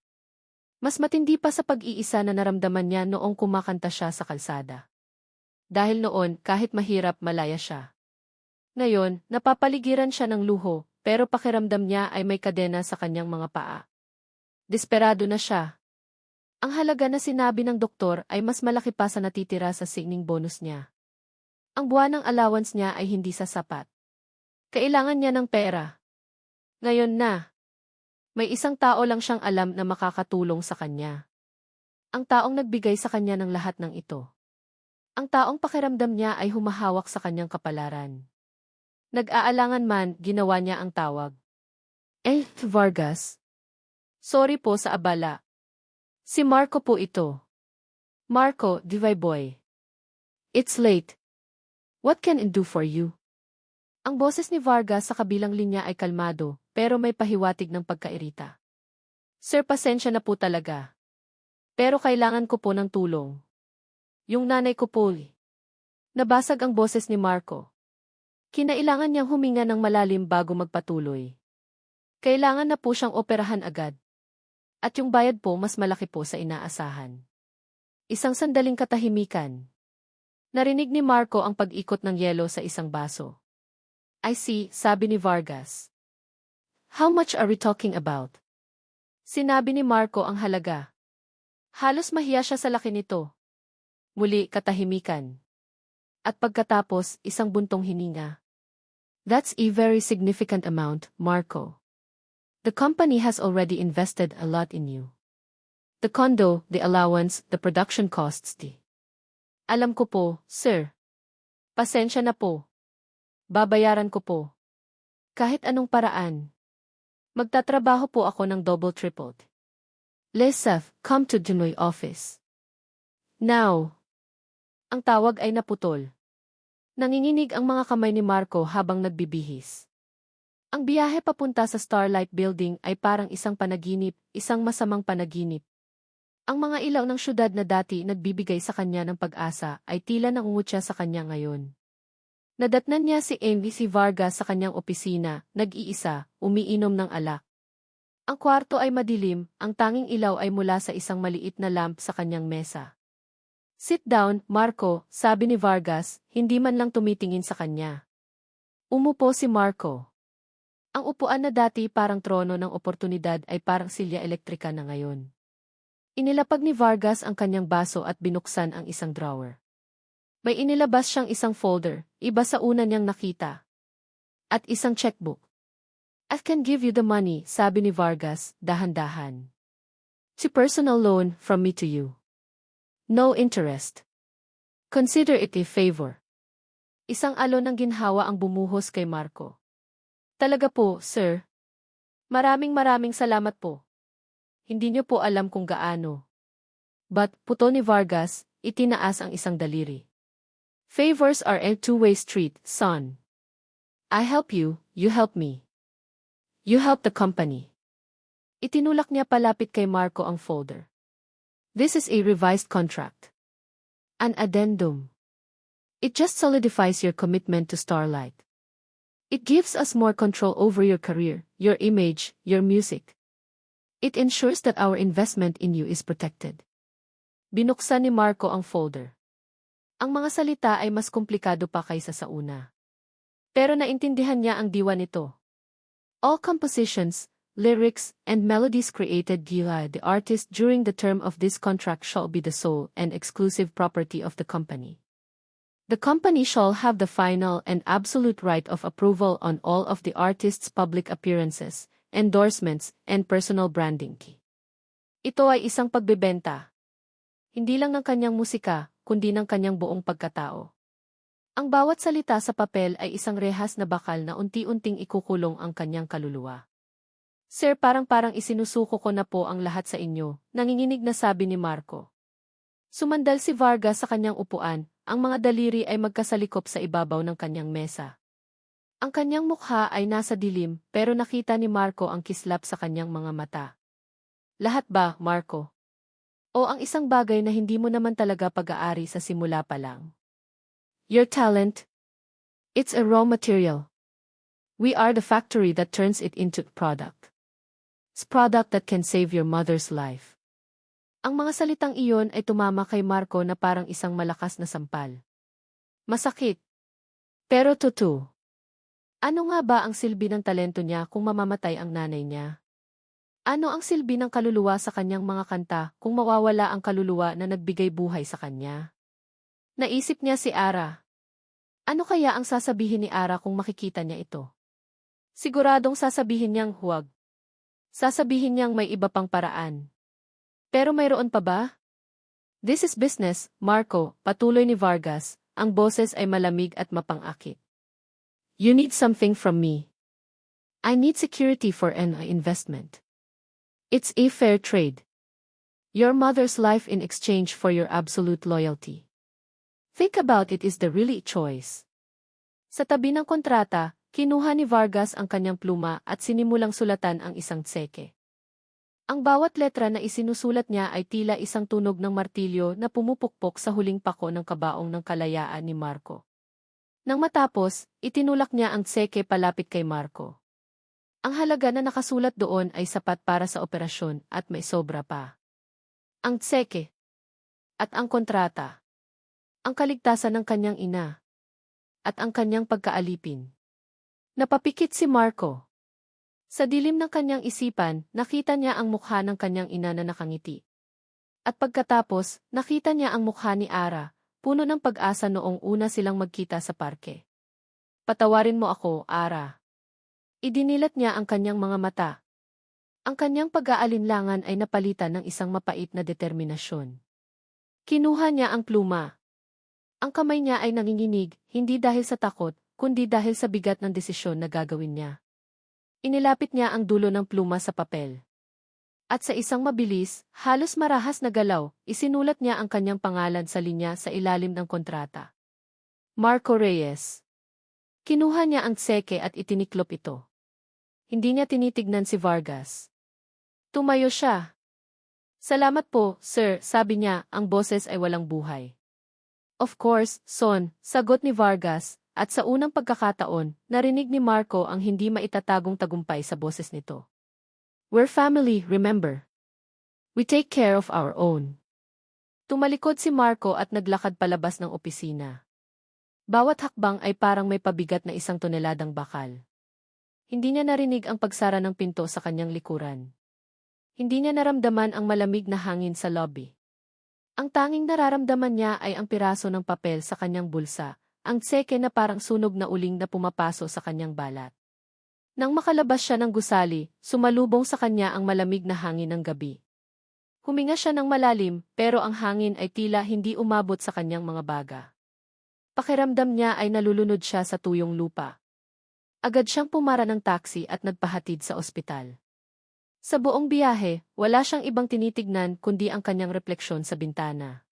Mas matindi pa sa pag-iisa na naramdaman niya noong kumakanta siya sa kalsada. Dahil noon, kahit mahirap, malaya siya. Ngayon, napapaligiran siya ng luho, pero pakiramdam niya ay may kadena sa kanyang mga paa. Desperado na siya. Ang halaga na sinabi ng doktor ay mas malaki pa sa natitira sa signing bonus niya. Ang buwan ng allowance niya ay hindi sasapat. Kailangan niya ng pera. Ngayon na. May isang tao lang siyang alam na makakatulong sa kanya. Ang taong nagbigay sa kanya ng lahat ng ito. Ang taong pakiramdam niya ay humahawak sa kanyang kapalaran. Nag-aalangan man, ginawa niya ang tawag. Vargas. Sorry po sa abala. Si Marco po ito. Marco, Divay Boy. It's late. What can I do for you? Ang boses ni Vargas sa kabilang linya ay kalmado, pero may pahiwatig ng pagkairita. Sir, pasensya na po talaga. Pero kailangan ko po ng tulong. Yung nanay ko po. Nabasag ang boses ni Marco. Kinailangan niyang huminga ng malalim bago magpatuloy. Kailangan na po siyang operahan agad. At yung bayad po mas malaki po sa inaasahan. Isang sandaling katahimikan. Narinig ni Marco ang pag-ikot ng yelo sa isang baso. I see, sabi ni Vargas. How much are we talking about? Sinabi ni Marco ang halaga. Halos mahiya siya sa laki nito. Muli, katahimikan. At pagkatapos, isang buntong hininga. That's a very significant amount, Marco. The company has already invested a lot in you. The condo, the allowance, the production costs, Alam ko po, sir. Pasensya na po. Babayaran ko po. Kahit anong paraan. Magtatrabaho po ako ng double-tripled. Lesaf, come to Dinoy office. Now. Ang tawag ay naputol. Nanginginig ang mga kamay ni Marco habang nagbibihis. Ang biyahe papunta sa Starlight Building ay parang isang panaginip, isang masamang panaginip. Ang mga ilaw ng syudad na dati nagbibigay sa kanya ng pag-asa ay tila nangungutya sa kanya ngayon. Nadatnan niya si Amy si Vargas sa kanyang opisina, nag-iisa, umiinom ng alak. Ang kwarto ay madilim, ang tanging ilaw ay mula sa isang maliit na lamp sa kanyang mesa. Sit down, Marco, sabi ni Vargas, hindi man lang tumitingin sa kanya. Umupo si Marco. Ang upuan na dati parang trono ng oportunidad ay parang silya elektrika na ngayon. Inilapag ni Vargas ang kanyang baso at binuksan ang isang drawer. May inilabas siyang isang folder, iba sa una niyang nakita. At isang checkbook. I can give you the money, sabi ni Vargas, dahan-dahan. To personal loan from me to you. No interest. Consider it a favor. Isang alon ng ginhawa ang bumuhos kay Marco. Talaga po, sir. Maraming salamat po. Hindi niyo po alam kung gaano. But, puto ni Vargas, itinaas ang isang daliri. Favors are a two-way street, son. I help you, you help me. You help the company. Itinulak niya palapit kay Marco ang folder. This is a revised contract. An addendum. It just solidifies your commitment to Starlight. It gives us more control over your career, your image, your music. It ensures that our investment in you is protected. Binuksan ni Marco ang folder. Ang mga salita ay mas komplikado pa kaysa sa una. Pero naintindihan niya ang diwa nito. All compositions, lyrics, and melodies created by the artist during the term of this contract shall be the sole and exclusive property of the company. The company shall have the final and absolute right of approval on all of the artist's public appearances, endorsements, and personal branding. Ito ay isang pagbebenta. Hindi lang ng kanyang musika, kundi ng kanyang buong pagkatao. Ang bawat salita sa papel ay isang rehas na bakal na unti-unting ikukulong ang kanyang kaluluwa. Sir, parang isinusuko ko na po ang lahat sa inyo, nanginginig na sabi ni Marco. Sumandal si Vargas sa kanyang upuan, ang mga daliri ay magkasalikop sa ibabaw ng kanyang mesa. Ang kanyang mukha ay nasa dilim, pero nakita ni Marco ang kislap sa kanyang mga mata. Lahat ba, Marco? O ang isang bagay na hindi mo naman talaga pag-aari sa simula pa lang? Your talent? It's a raw material. We are the factory that turns it into a product. It's product that can save your mother's life. Ang mga salitang iyon ay tumama kay Marco na parang isang malakas na sampal. Masakit. Pero totoo. Ano nga ba ang silbi ng talento niya kung mamamatay ang nanay niya? Ano ang silbi ng kaluluwa sa kanyang mga kanta kung mawawala ang kaluluwa na nagbigay buhay sa kanya? Naisip niya si Ara. Ano kaya ang sasabihin ni Ara kung makikita niya ito? Siguradong sasabihin niyang huwag. Sasabihin niyang may iba pang paraan. Pero mayroon pa ba? This is business, Marco, patuloy ni Vargas, ang boses ay malamig at mapangakit. You need something from me. I need security for an investment. It's a fair trade. Your mother's life in exchange for your absolute loyalty. Think about it, is the really choice. Sa tabi ng kontrata, kinuha ni Vargas ang kanyang pluma at sinimulang sulatan ang isang tseke. Ang bawat letra na isinusulat niya ay tila isang tunog ng martilyo na pumupukpok sa huling pako ng kabaong ng kalayaan ni Marco. Nang matapos, itinulak niya ang tseke palapit kay Marco. Ang halaga na nakasulat doon ay sapat para sa operasyon at may sobra pa. Ang tseke at ang kontrata. Ang kaligtasan ng kanyang ina at ang kanyang pagkaalipin. Napapikit si Marco. Sa dilim ng kanyang isipan, nakita niya ang mukha ng kanyang ina na nakangiti. At pagkatapos, nakita niya ang mukha ni Ara, puno ng pag-asa noong una silang magkita sa parke. Patawarin mo ako, Ara. Idinilat niya ang kanyang mga mata. Ang kanyang pag-aalinlangan ay napalitan ng isang mapait na determinasyon. Kinuha niya ang pluma. Ang kamay niya ay nanginginig, hindi dahil sa takot, kundi dahil sa bigat ng desisyon na gagawin niya. Inilapit niya ang dulo ng pluma sa papel. At sa isang mabilis, halos marahas na galaw, isinulat niya ang kanyang pangalan sa linya sa ilalim ng kontrata. Marco Reyes. Kinuha niya ang tseke at itiniklop ito. Hindi niya tinitignan si Vargas. Tumayo siya. Salamat po, sir, sabi niya, ang boses ay walang buhay. Of course, son, sagot ni Vargas. At sa unang pagkakataon, narinig ni Marco ang hindi maitatagong tagumpay sa boses nito. We're family, remember? We take care of our own. Tumalikod si Marco at naglakad palabas ng opisina. Bawat hakbang ay parang may pabigat na 1 toneladang bakal. Hindi niya narinig ang pagsara ng pinto sa kanyang likuran. Hindi niya naramdaman ang malamig na hangin sa lobby. Ang tanging nararamdaman niya ay ang piraso ng papel sa kanyang bulsa, ang tseke na parang sunog na uling na pumapaso sa kanyang balat. Nang makalabas siya ng gusali, sumalubong sa kanya ang malamig na hangin ng gabi. Huminga siya ng malalim, pero ang hangin ay tila hindi umabot sa kanyang mga baga. Pakiramdam niya ay nalulunod siya sa tuyong lupa. Agad siyang pumara ng taxi at nagpahatid sa ospital. Sa buong biyahe, wala siyang ibang tinitignan kundi ang kanyang refleksyon sa bintana.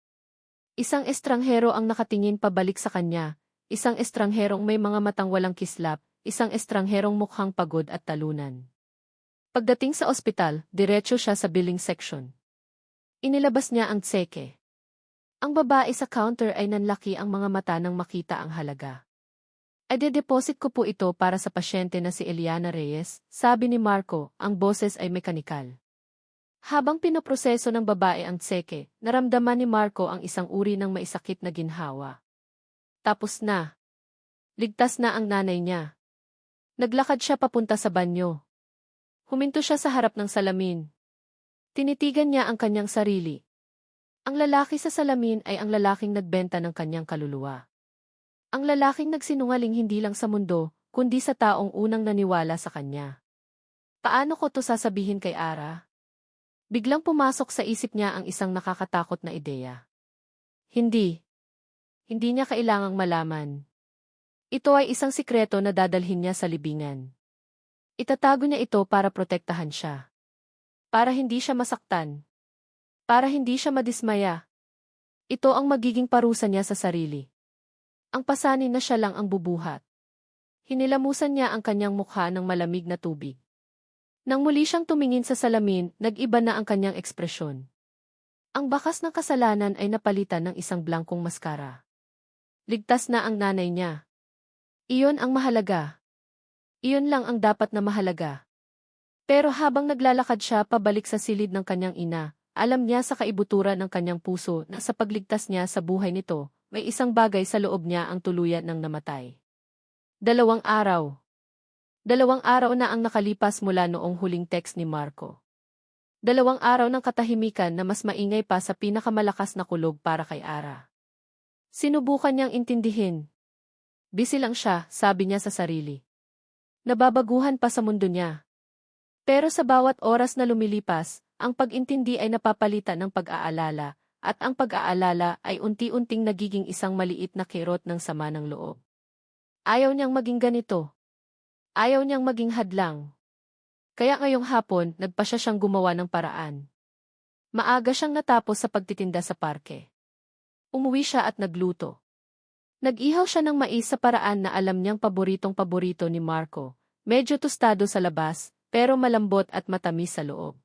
Isang estranghero ang nakatingin pabalik sa kanya, isang estrangherong may mga matang walang kislap, isang estrangherong mukhang pagod at talunan. Pagdating sa ospital, diretso siya sa billing section. Inilabas niya ang tseke. Ang babae sa counter ay nanlaki ang mga mata nang makita ang halaga. "Ide-deposit ko po ito para sa pasyente na si Eliana Reyes," sabi ni Marco, ang boses ay mekanikal. Habang pinoproseso ng babae ang tseke, naramdaman ni Marco ang isang uri ng maisakit na ginhawa. Tapos na. Ligtas na ang nanay niya. Naglakad siya papunta sa banyo. Huminto siya sa harap ng salamin. Tinitigan niya ang kanyang sarili. Ang lalaki sa salamin ay ang lalaking nagbenta ng kanyang kaluluwa. Ang lalaking nagsinungaling hindi lang sa mundo, kundi sa taong unang naniwala sa kanya. Paano ko to sasabihin kay Ara? Biglang pumasok sa isip niya ang isang nakakatakot na ideya. Hindi. Hindi niya kailangang malaman. Ito ay isang sikreto na dadalhin niya sa libingan. Itatago niya ito para protektahan siya. Para hindi siya masaktan. Para hindi siya madismaya. Ito ang magiging parusa niya sa sarili. Ang pasanin na siya lang ang bubuhat. Hinilamusan niya ang kanyang mukha ng malamig na tubig. Nang muli siyang tumingin sa salamin, nag-iba na ang kanyang ekspresyon. Ang bakas ng kasalanan ay napalitan ng isang blankong maskara. Ligtas na ang nanay niya. Iyon ang mahalaga. Iyon lang ang dapat na mahalaga. Pero habang naglalakad siya pabalik sa silid ng kanyang ina, alam niya sa kaibuturan ng kanyang puso na sa pagligtas niya sa buhay nito, may isang bagay sa loob niya ang tuluyan ng namatay. 2 araw. 2 araw na ang nakalipas mula noong huling text ni Marco. 2 araw ng katahimikan na mas maingay pa sa pinakamalakas na kulog para kay Ara. Sinubukan niyang intindihin. Busy lang siya, sabi niya sa sarili. Nababaguhan pa sa mundo niya. Pero sa bawat oras na lumilipas, ang pag-intindi ay napapalitan ng pag-aalala, at ang pag-aalala ay unti-unting nagiging isang maliit na kirot ng sama ng loob. Ayaw niyang maging ganito. Ayaw niyang maging hadlang. Kaya ngayong hapon, nagpasya siyang gumawa ng paraan. Maaga siyang natapos sa pagtitinda sa parke. Umuwi siya at nagluto. Nag-ihaw siya ng mais sa paraan na alam niyang paboritong-paborito ni Marco. Medyo tostado sa labas, pero malambot at matamis sa loob.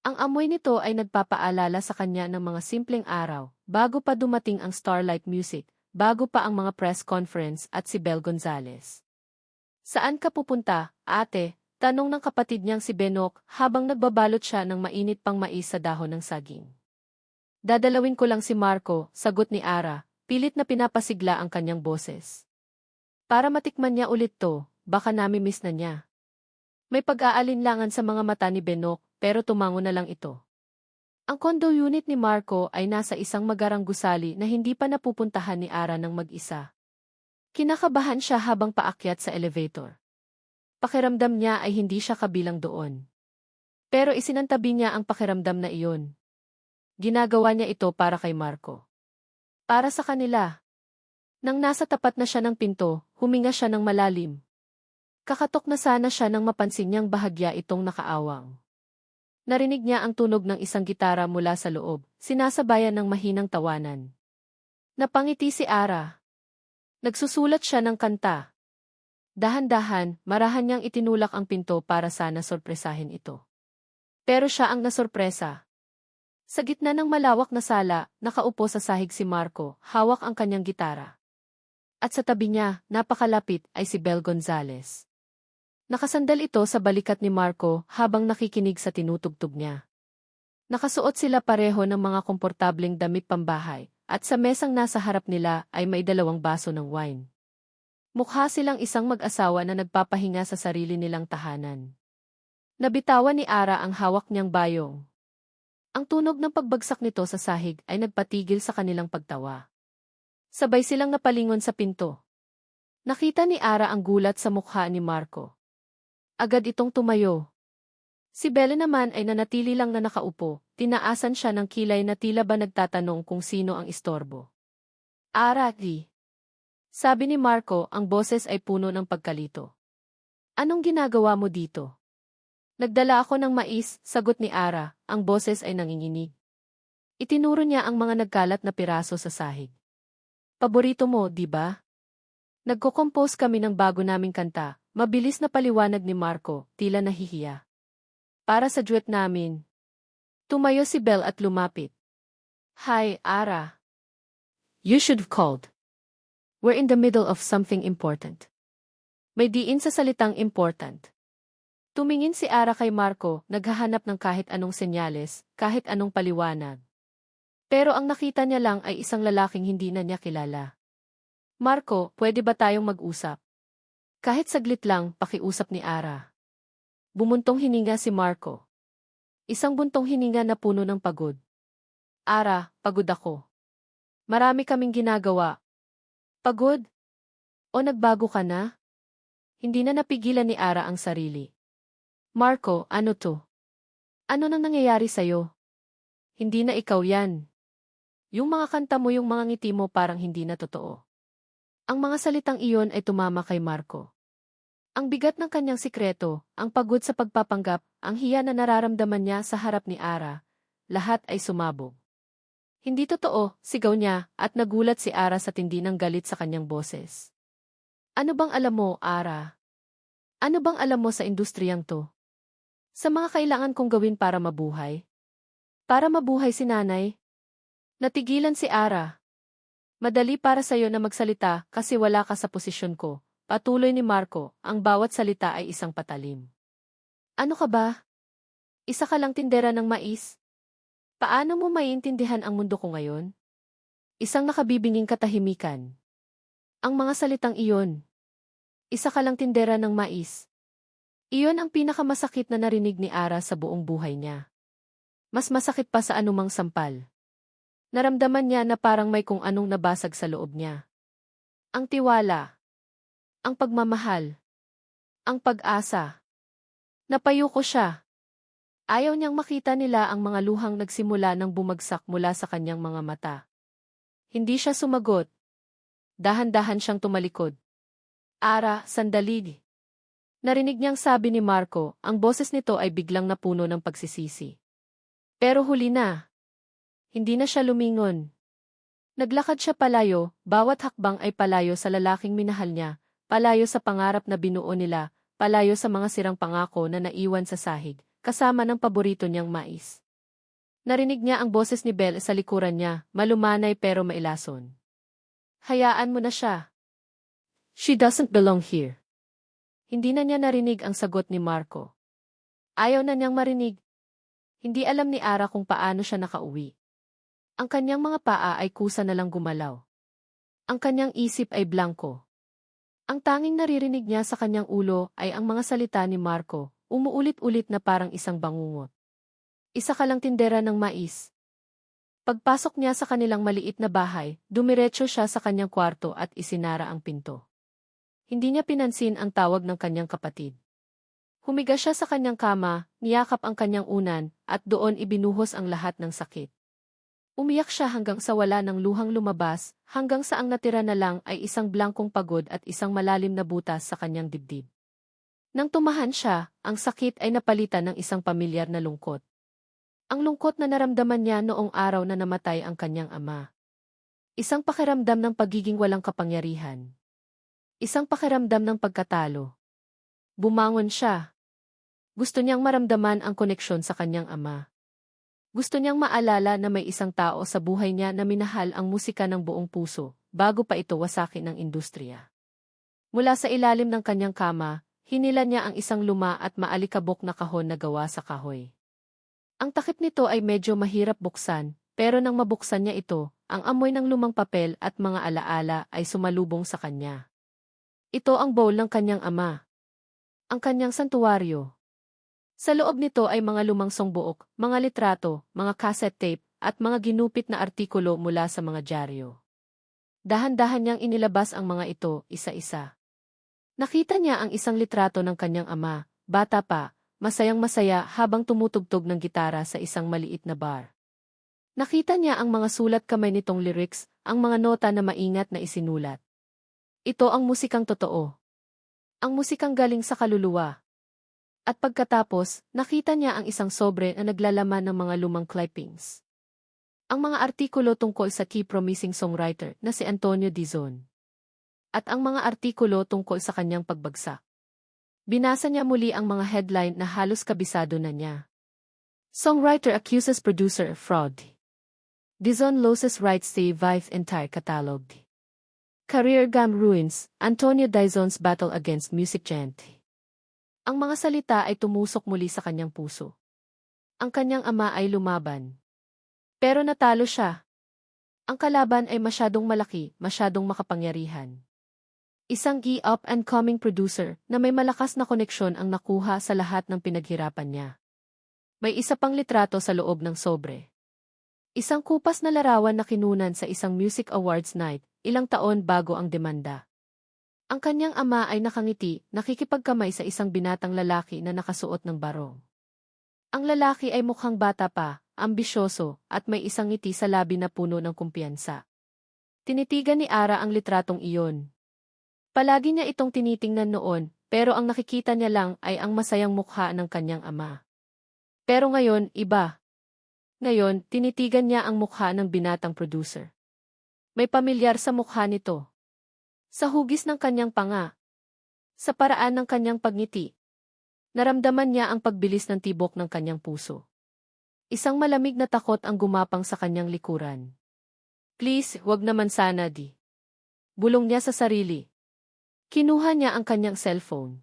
Ang amoy nito ay nagpapaalala sa kanya ng mga simpleng araw, bago pa dumating ang Starlight Music, bago pa ang mga press conference at si Bel Gonzales. Saan ka pupunta, ate? Tanong ng kapatid niyang si Benok habang nagbabalot siya ng mainit pang mais sa dahon ng saging. Dadalawin ko lang si Marco, sagot ni Ara, pilit na pinapasigla ang kanyang boses. Para matikman niya ulit to, baka nami-miss na niya. May pag-aalinlangan sa mga mata ni Benok, pero tumango na lang ito. Ang condo unit ni Marco ay nasa isang magarang gusali na hindi pa napupuntahan ni Ara ng mag-isa. Kinakabahan siya habang paakyat sa elevator. Pakiramdam niya ay hindi siya kabilang doon. Pero isinantabi niya ang pakiramdam na iyon. Ginagawa niya ito para kay Marco. Para sa kanila. Nang nasa tapat na siya ng pinto, huminga siya ng malalim. Kakatok na sana siya nang mapansin niyang bahagya itong nakaawang. Narinig niya ang tunog ng isang gitara mula sa loob, sinasabayan ng mahinang tawanan. Napangiti si Ara. Nagsusulat siya ng kanta. Dahan-dahan, marahan niyang itinulak ang pinto para sana sorpresahin ito. Pero siya ang nasorpresa. Sa gitna ng malawak na sala, nakaupo sa sahig si Marco, hawak ang kanyang gitara. At sa tabi niya, napakalapit, ay si Bel Gonzales. Nakasandal ito sa balikat ni Marco habang nakikinig sa tinutugtog niya. Nakasuot sila pareho ng mga komportableng damit pambahay, at sa mesang nasa harap nila ay may 2 baso ng wine. Mukha silang isang mag-asawa na nagpapahinga sa sarili nilang tahanan. Nabitawan ni Ara ang hawak niyang bayong. Ang tunog ng pagbagsak nito sa sahig ay nagpatigil sa kanilang pagtawa. Sabay silang napalingon sa pinto. Nakita ni Ara ang gulat sa mukha ni Marco. Agad itong tumayo. Si Bella naman ay nanatili lang na nakaupo, tinaasan siya ng kilay na tila ba nagtatanong kung sino ang istorbo. Ara, di. Sabi ni Marco, ang boses ay puno ng pagkalito. Anong ginagawa mo dito? Nagdala ako ng mais, sagot ni Ara, ang boses ay nanginginig. Itinuro niya ang mga nagkalat na piraso sa sahig. Paborito mo, di ba? Nagko-compose kami ng bago naming kanta, mabilis na paliwanag ni Marco, tila nahihiya. Para sa duet namin. Tumayo si Belle at lumapit. Hi, Ara. You should have called. We're in the middle of something important. May diin sa salitang important. Tumingin si Ara kay Marco, naghahanap ng kahit anong senyales, kahit anong paliwanag. Pero ang nakita niya lang ay isang lalaking hindi na niya kilala. Marco, pwede ba tayong mag-usap? Kahit saglit lang, pakiusap ni Ara. Bumuntong hininga si Marco. Isang buntong hininga na puno ng pagod. Ara, pagod ako. Marami kaming ginagawa. Pagod? O nagbago ka na? Hindi na napigilan ni Ara ang sarili. Marco, ano to? Ano nang nangyayari sa'yo? Hindi na ikaw yan. Yung mga kanta mo, yung mga ngiti mo parang hindi na totoo. Ang mga salitang iyon ay tumama kay Marco. Ang bigat ng kanyang sikreto, ang pagod sa pagpapanggap, ang hiya na nararamdaman niya sa harap ni Ara, lahat ay sumabog. Hindi totoo, sigaw niya, at nagulat si Ara sa tindi ng galit sa kanyang boses. Ano bang alam mo, Ara? Ano bang alam mo sa industriyang to? Sa mga kailangan kong gawin para mabuhay? Para mabuhay si nanay? Natigilan si Ara. Madali para sa'yo na magsalita kasi wala ka sa posisyon ko. Patuloy ni Marco, ang bawat salita ay isang patalim. Ano ka ba? Isa ka lang tindera ng mais? Paano mo maiintindihan ang mundo ko ngayon? Isang nakabibinging katahimikan. Ang mga salitang iyon. Isa ka lang tindera ng mais. Iyon ang pinakamasakit na narinig ni Ara sa buong buhay niya. Mas masakit pa sa anumang sampal. Naramdaman niya na parang may kung anong nabasag sa loob niya. Ang tiwala. Ang pagmamahal. Ang pag-asa. Napayuko siya. Ayaw niyang makita nila ang mga luhang nagsimula ng bumagsak mula sa kanyang mga mata. Hindi siya sumagot. Dahan-dahan siyang tumalikod. Ara, sandali. Narinig niyang sabi ni Marco, ang boses nito ay biglang napuno ng pagsisisi. Pero huli na. Hindi na siya lumingon. Naglakad siya palayo, bawat hakbang ay palayo sa lalaking minahal niya, palayo sa pangarap na binuo nila, palayo sa mga sirang pangako na naiwan sa sahig, kasama ng paborito niyang mais. Narinig niya ang boses ni Belle sa likuran niya, malumanay pero mailason. Hayaan mo na siya. She doesn't belong here. Hindi na niya narinig ang sagot ni Marco. Ayaw na niyang marinig. Hindi alam ni Ara kung paano siya nakauwi. Ang kanyang mga paa ay kusa na lang gumalaw. Ang kanyang isip ay blanko. Ang tanging naririnig niya sa kanyang ulo ay ang mga salita ni Marco, umuulit-ulit na parang isang bangungot. Isa ka lang tindera ng mais. Pagpasok niya sa kanilang maliit na bahay, dumiretso siya sa kanyang kwarto at isinara ang pinto. Hindi niya pinansin ang tawag ng kanyang kapatid. Humiga siya sa kanyang kama, niyakap ang kanyang unan, at doon ibinuhos ang lahat ng sakit. Umiyak siya hanggang sa wala ng luhang lumabas, hanggang sa ang natira na lang ay isang blankong pagod at isang malalim na butas sa kanyang dibdib. Nang tumahan siya, ang sakit ay napalitan ng isang pamilyar na lungkot. Ang lungkot na naramdaman niya noong araw na namatay ang kanyang ama. Isang pakiramdam ng pagiging walang kapangyarihan. Isang pakiramdam ng pagkatalo. Bumangon siya. Gusto niyang maramdaman ang koneksyon sa kanyang ama. Gusto niyang maalala na may isang tao sa buhay niya na minahal ang musika ng buong puso, bago pa ito wasakin ng industriya. Mula sa ilalim ng kanyang kama, hinila niya ang isang luma at maalikabok na kahon na gawa sa kahoy. Ang takip nito ay medyo mahirap buksan, pero nang mabuksan niya ito, ang amoy ng lumang papel at mga alaala ay sumalubong sa kanya. Ito ang bowl ng kanyang ama. Ang kanyang santuwaryo. Sa loob nito ay mga lumang songbuok, mga litrato, mga cassette tape, at mga ginupit na artikulo mula sa mga dyaryo. Dahan-dahan niyang inilabas ang mga ito, isa-isa. Nakita niya ang isang litrato ng kanyang ama, bata pa, masayang-masaya habang tumutugtog ng gitara sa isang maliit na bar. Nakita niya ang mga sulat kamay nitong lyrics, ang mga nota na maingat na isinulat. Ito ang musikang totoo. Ang musikang galing sa kaluluwa. At pagkatapos, nakita niya ang isang sobre na naglalaman ng mga lumang clippings. Ang mga artikulo tungkol sa key promising songwriter na si Antonio Dizon. At ang mga artikulo tungkol sa kanyang pagbagsak. Binasa niya muli ang mga headline na halos kabisado na niya. Songwriter accuses producer of fraud. Dizon loses rights to revive entire catalog. Career gam ruins, Antonio Dizon's battle against music giant. Ang mga salita ay tumusok muli sa kanyang puso. Ang kanyang ama ay lumaban. Pero natalo siya. Ang kalaban ay masyadong malaki, masyadong makapangyarihan. Isang up-and-coming producer na may malakas na koneksyon ang nakuha sa lahat ng pinaghirapan niya. May isa pang litrato sa loob ng sobre. Isang kupas na larawan na kinunan sa isang music awards night, ilang taon bago ang demanda. Ang kanyang ama ay nakangiti, nakikipagkamay sa isang binatang lalaki na nakasuot ng barong. Ang lalaki ay mukhang bata pa, ambisyoso, at may isang ngiti sa labi na puno ng kumpiyansa. Tinitigan ni Ara ang litratong iyon. Palagi niya itong tinitingnan noon, pero ang nakikita niya lang ay ang masayang mukha ng kanyang ama. Pero ngayon, iba. Ngayon, tinitigan niya ang mukha ng binatang producer. May pamilyar sa mukha nito. Sa hugis ng kanyang panga. Sa paraan ng kanyang pagngiti. Naramdaman niya ang pagbilis ng tibok ng kanyang puso. Isang malamig na takot ang gumapang sa kanyang likuran. Please, wag naman sana di. Bulong niya sa sarili. Kinuha niya ang kanyang cellphone.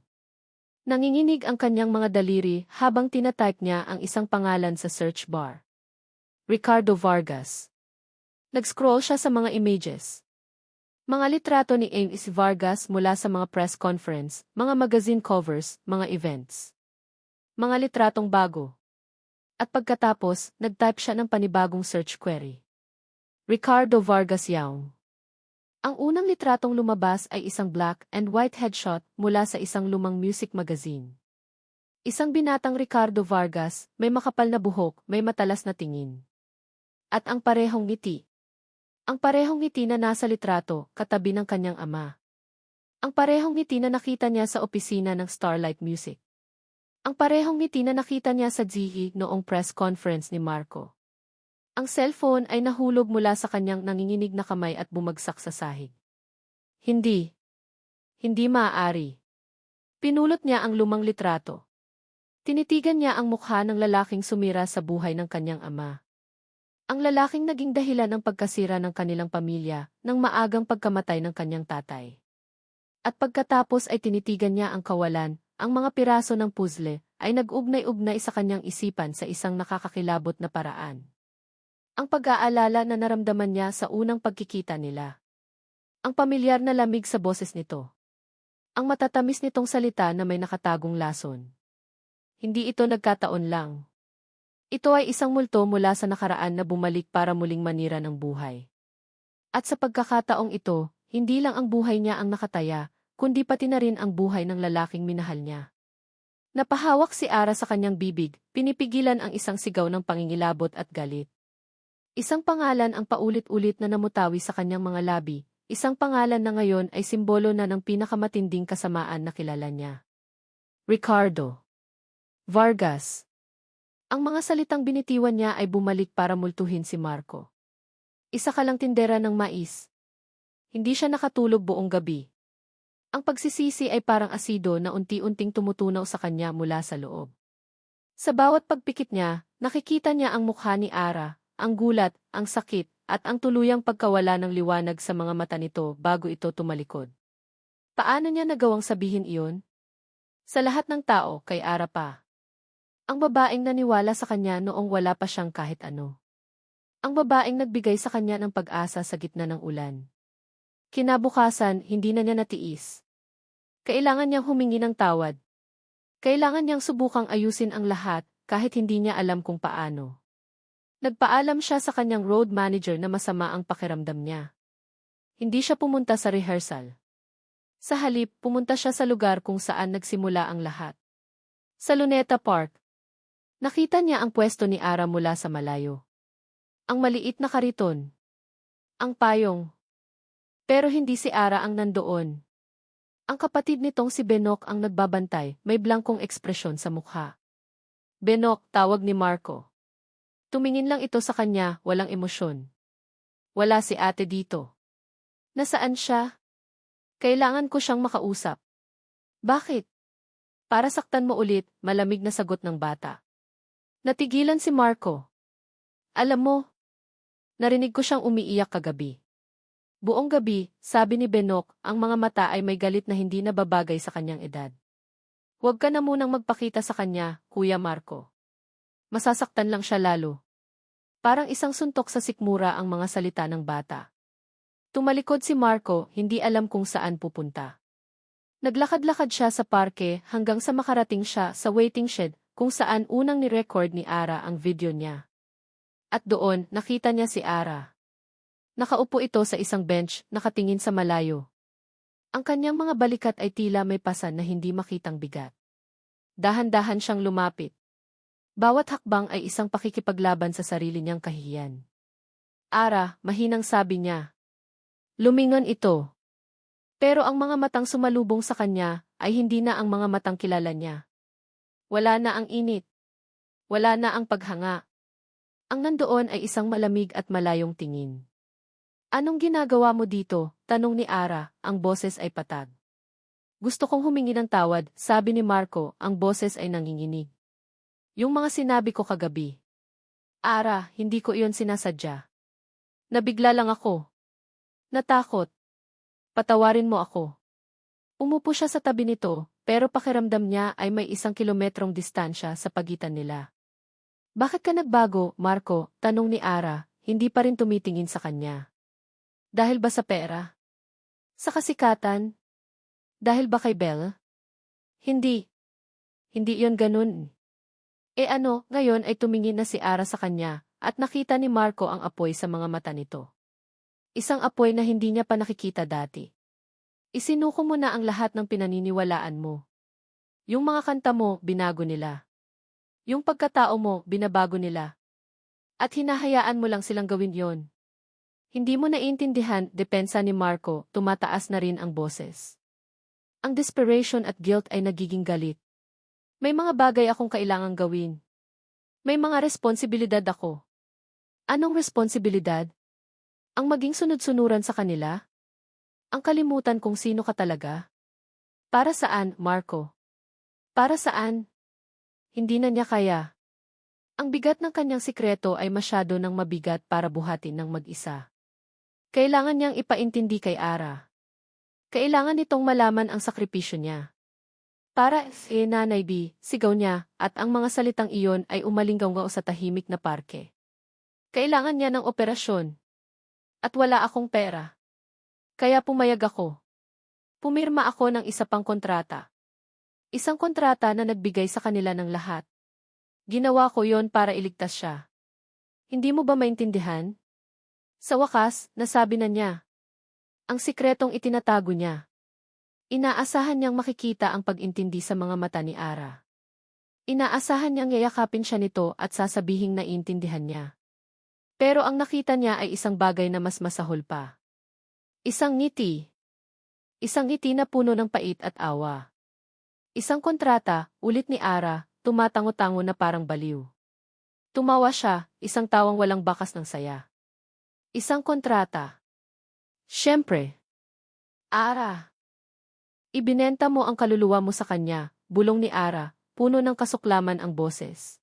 Nanginginig ang kanyang mga daliri habang tinatype niya ang isang pangalan sa search bar. Ricardo Vargas. Nag-scroll siya sa mga images. Mga litrato ni Ames Vargas mula sa mga press conference, mga magazine covers, mga events. Mga litratong bago. At pagkatapos, nag-type siya ng panibagong search query. Ricardo Vargas Young. Ang unang litratong lumabas ay isang black and white headshot mula sa isang lumang music magazine. Isang binatang Ricardo Vargas, may makapal na buhok, may matalas na tingin. At ang parehong ngiti. Ang parehong ngiti na nasa litrato, katabi ng kanyang ama. Ang parehong ngiti na nakita niya sa opisina ng Starlight Music. Ang parehong ngiti na nakita niya sa GE noong press conference ni Marco. Ang cellphone ay nahulog mula sa kanyang nanginginig na kamay at bumagsak sa sahig. Hindi. Hindi maaari. Pinulot niya ang lumang litrato. Tinitigan niya ang mukha ng lalaking sumira sa buhay ng kanyang ama. Ang lalaking naging dahilan ng pagkasira ng kanilang pamilya ng maagang pagkamatay ng kanyang tatay. At pagkatapos ay tinitigan niya ang kawalan, ang mga piraso ng puzzle ay nag-ugnay-ugnay sa kanyang isipan sa isang nakakakilabot na paraan. Ang pag-aalala na naramdaman niya sa unang pagkikita nila. Ang pamilyar na lamig sa boses nito. Ang matatamis nitong salita na may nakatagong lason. Hindi ito nagkataon lang. Ito ay isang multo mula sa nakaraan na bumalik para muling manira ng buhay. At sa pagkakataong ito, hindi lang ang buhay niya ang nakataya, kundi pati na rin ang buhay ng lalaking minahal niya. Napahawak si Ara sa kanyang bibig, pinipigilan ang isang sigaw ng pangingilabot at galit. Isang pangalan ang paulit-ulit na namutawi sa kanyang mga labi, isang pangalan na ngayon ay simbolo na ng pinakamatinding kasamaan na kilala niya. Ricardo Vargas. Ang mga salitang binitiwan niya ay bumalik para multuhin si Marco. Isa ka lang tindera ng mais. Hindi siya nakatulog buong gabi. Ang pagsisisi ay parang asido na unti-unting tumutunaw sa kanya mula sa loob. Sa bawat pagpikit niya, nakikita niya ang mukha ni Ara, ang gulat, ang sakit, at ang tuluyang pagkawala ng liwanag sa mga mata nito bago ito tumalikod. Paano niya nagawang sabihin iyon? Sa lahat ng tao, kay Ara pa. Ang babaeng naniwala sa kanya noong wala pa siyang kahit ano. Ang babaeng nagbigay sa kanya ng pag-asa sa gitna ng ulan. Kinabukasan, hindi na niya natiis. Kailangan niyang humingi ng tawad. Kailangan niyang subukang ayusin ang lahat, kahit hindi niya alam kung paano. Nagpaalam siya sa kanyang road manager na masama ang pakiramdam niya. Hindi siya pumunta sa rehearsal. Sa halip, pumunta siya sa lugar kung saan nagsimula ang lahat. Sa Luneta Park. Nakita niya ang pwesto ni Ara mula sa malayo. Ang maliit na kariton. Ang payong. Pero hindi si Ara ang nandoon. Ang kapatid nitong si Benok ang nagbabantay, may blankong ekspresyon sa mukha. Benok, tawag ni Marco. Tumingin lang ito sa kanya, walang emosyon. Wala si ate dito. Nasaan siya? Kailangan ko siyang makausap. Bakit? Para saktan mo ulit, malamig na sagot ng bata. Natigilan si Marco. Alam mo, narinig ko siyang umiiyak kagabi. Buong gabi, sabi ni Benok, ang mga mata ay may galit na hindi nababagay sa kanyang edad. Huwag ka na munang magpakita sa kanya, Kuya Marco. Masasaktan lang siya lalo. Parang isang suntok sa sikmura ang mga salita ng bata. Tumalikod si Marco, hindi alam kung saan pupunta. Naglakad-lakad siya sa parke hanggang sa makarating siya sa waiting shed kung saan unang ni-record ni Ara ang video niya. At doon, nakita niya si Ara. Nakaupo ito sa isang bench, nakatingin sa malayo. Ang kanyang mga balikat ay tila may pasan na hindi makitang bigat. Dahan-dahan siyang lumapit. Bawat hakbang ay isang pakikipaglaban sa sarili niyang kahihiyan. Ara, mahinang sabi niya. Lumingon ito. Pero ang mga matang sumalubong sa kanya ay hindi na ang mga matang kilala niya. Wala na ang init. Wala na ang paghanga. Ang nandoon ay isang malamig at malayong tingin. Anong ginagawa mo dito? Tanong ni Ara, ang boses ay patag. Gusto kong humingi ng tawad, sabi ni Marco, ang boses ay nanginginig. Yung mga sinabi ko kagabi. Ara, hindi ko iyon sinasadya. Nabigla lang ako. Natakot. Patawarin mo ako. Umupo siya sa tabi nito, pero pakiramdam niya ay may 1 kilometrong distansya sa pagitan nila. Bakit ka nagbago, Marco? Tanong ni Ara, hindi pa rin tumitingin sa kanya. Dahil ba sa pera? Sa kasikatan? Dahil ba kay Belle? Hindi. Hindi iyon ganun. Ano, ngayon ay tumingin na si Ara sa kanya, at nakita ni Marco ang apoy sa mga mata nito. Isang apoy na hindi niya pa nakikita dati. Isinuko mo na ang lahat ng pinaniniwalaan mo. Yung mga kanta mo, binago nila. Yung pagkatao mo, binabago nila. At hinahayaan mo lang silang gawin yon. Hindi mo naiintindihan, depensa ni Marco, tumataas na rin ang boses. Ang desperation at guilt ay nagiging galit. May mga bagay akong kailangang gawin. May mga responsibilidad ako. Anong responsibilidad? Ang maging sunod-sunuran sa kanila? Ang kalimutan kung sino ka talaga? Para saan, Marco? Para saan? Hindi na niya kaya. Ang bigat ng kanyang sikreto ay masyado nang mabigat para buhatin ng mag-isa. Kailangan niyang ipaintindi kay Ara. Kailangan nitong malaman ang sakripisyo niya. Para Nanay B, sigaw niya, at ang mga salitang iyon ay umalinggaw sa tahimik na parke. Kailangan niya ng operasyon. At wala akong pera. Kaya pumayag ako. Pumirma ako ng isa pang kontrata. Isang kontrata na nagbigay sa kanila ng lahat. Ginawa ko yon para iligtas siya. Hindi mo ba maintindihan? Sa wakas, nasabi na niya. Ang sikretong itinatago niya. Inaasahan niyang makikita ang pag-intindi sa mga mata ni Ara. Inaasahan niyang yayakapin siya nito at sasabihing naiintindihan niya. Pero ang nakita niya ay isang bagay na mas masahol pa. Isang ngiti. Isang ngiti na puno ng pait at awa. Isang kontrata, ulit ni Ara, tumatango-tango na parang baliw. Tumawa siya, isang tawang walang bakas ng saya. Isang kontrata. Siyempre. Ara. Ibinenta mo ang kaluluwa mo sa kanya, bulong ni Ara, puno ng kasuklaman ang boses.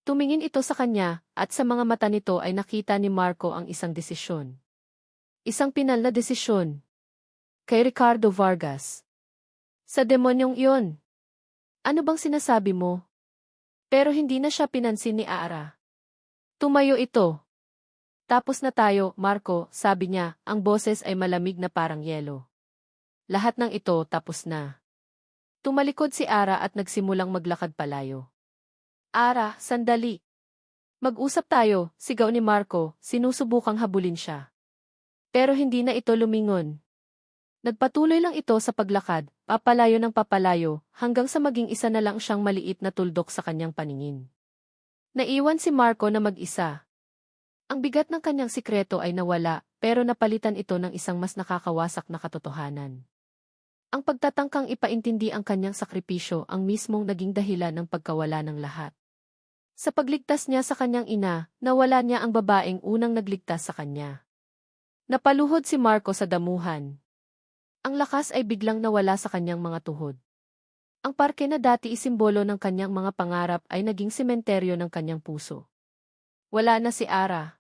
Tumingin ito sa kanya, at sa mga mata nito ay nakita ni Marco ang isang desisyon. Isang pinal na desisyon. Kay Ricardo Vargas. Sa demonyong iyon. Ano bang sinasabi mo? Pero hindi na siya pinansin ni Ara. Tumayo ito. Tapos na tayo, Marco, sabi niya, ang boses ay malamig na parang yelo. Lahat ng ito tapos na. Tumalikod si Ara at nagsimulang maglakad palayo. Ara, sandali. Mag-usap tayo, sigaw ni Marco, sinusubukang habulin siya. Pero hindi na ito lumingon. Nagpatuloy lang ito sa paglakad, papalayo ng papalayo, hanggang sa maging isa na lang siyang maliit na tuldok sa kanyang paningin. Naiwan si Marco na mag-isa. Ang bigat ng kanyang sikreto ay nawala, pero napalitan ito ng isang mas nakakawasak na katotohanan. Ang pagtatangkang ipaintindi ang kanyang sakripisyo ang mismong naging dahilan ng pagkawala ng lahat. Sa pagligtas niya sa kanyang ina, nawala niya ang babaeng unang nagligtas sa kanya. Napaluhod si Marco sa damuhan. Ang lakas ay biglang nawala sa kanyang mga tuhod. Ang parke na dati isimbolo ng kanyang mga pangarap ay naging sementeryo ng kanyang puso. Wala na si Ara.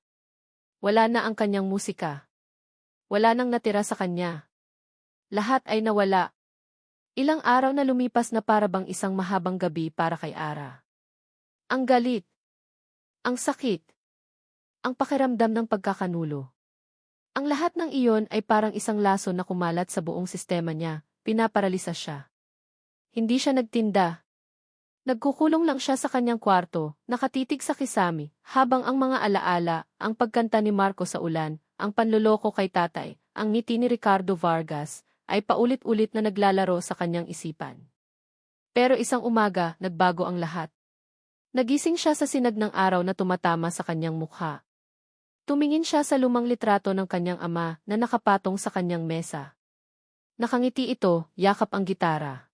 Wala na ang kanyang musika. Wala nang natira sa kanya. Lahat ay nawala. Ilang araw na lumipas na para bang isang mahabang gabi para kay Ara. Ang galit, ang sakit, ang pakiramdam ng pagkakanulo. Ang lahat ng iyon ay parang isang laso na kumalat sa buong sistema niya, pinaparalisa siya. Hindi siya nagtinda. Nagkukulong lang siya sa kanyang kwarto, nakatitig sa kisami, habang ang mga alaala, ang pagkanta ni Marco sa ulan, ang panloloko kay tatay, ang ngiti ni Ricardo Vargas, ay paulit-ulit na naglalaro sa kanyang isipan. Pero isang umaga, nagbago ang lahat. Nagising siya sa sinag ng araw na tumatama sa kanyang mukha. Tumingin siya sa lumang litrato ng kanyang ama na nakapatong sa kanyang mesa. Nakangiti ito, yakap ang gitara.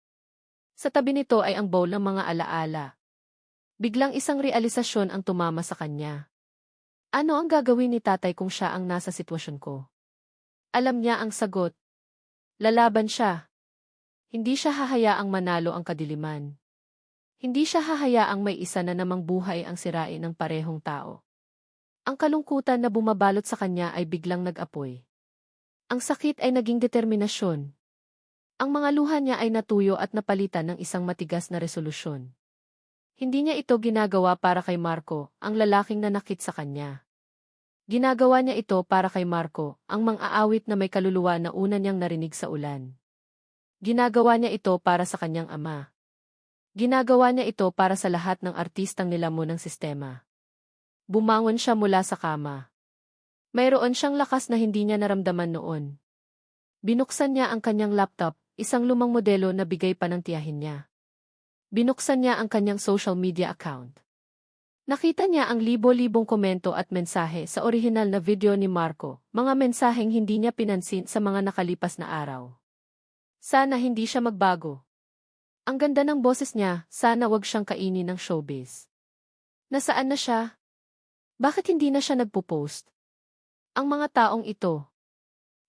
Sa tabi nito ay ang bowl ng mga alaala. Biglang isang realisasyon ang tumama sa kanya. Ano ang gagawin ni tatay kung siya ang nasa sitwasyon ko? Alam niya ang sagot. Lalaban siya. Hindi siya hahayaang manalo ang kadiliman. Hindi siya hahayaang may isa na namang buhay ang sirain ng parehong tao. Ang kalungkutan na bumabalot sa kanya ay biglang nag-apoy. Ang sakit ay naging determinasyon. Ang mga luha niya ay natuyo at napalitan ng isang matigas na resolusyon. Hindi niya ito ginagawa para kay Marco, ang lalaking nanakit sa kanya. Ginagawa niya ito para kay Marco, ang mang-aawit na may kaluluwa na una niyang narinig sa ulan. Ginagawa niya ito para sa kanyang ama. Ginagawa niya ito para sa lahat ng artistang nilamon ng sistema. Bumangon siya mula sa kama. Mayroon siyang lakas na hindi niya naramdaman noon. Binuksan niya ang kanyang laptop, isang lumang modelo na bigay pa ng tiyahin niya. Binuksan niya ang kanyang social media account. Nakita niya ang libo-libong komento at mensahe sa orihinal na video ni Marco, mga mensaheng hindi niya pinansin sa mga nakalipas na araw. Sana hindi siya magbago. Ang ganda ng boses niya, sana wag siyang kainin ng showbiz. Nasaan na siya? Bakit hindi na siya nagpo-post? Ang mga taong ito.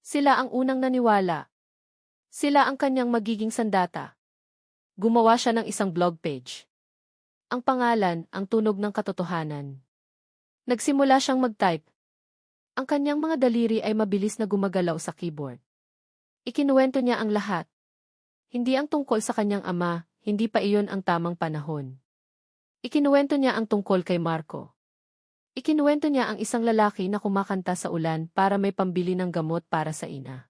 Sila ang unang naniwala. Sila ang kanyang magiging sandata. Gumawa siya ng isang blog page. Ang pangalan, ang tunog ng katotohanan. Nagsimula siyang mag-type. Ang kanyang mga daliri ay mabilis na gumagalaw sa keyboard. Ikinuwento niya ang lahat. Hindi ang tungkol sa kanyang ama, hindi pa iyon ang tamang panahon. Ikinuwento niya ang tungkol kay Marco. Ikinuwento niya ang isang lalaki na kumakanta sa ulan para may pambili ng gamot para sa ina.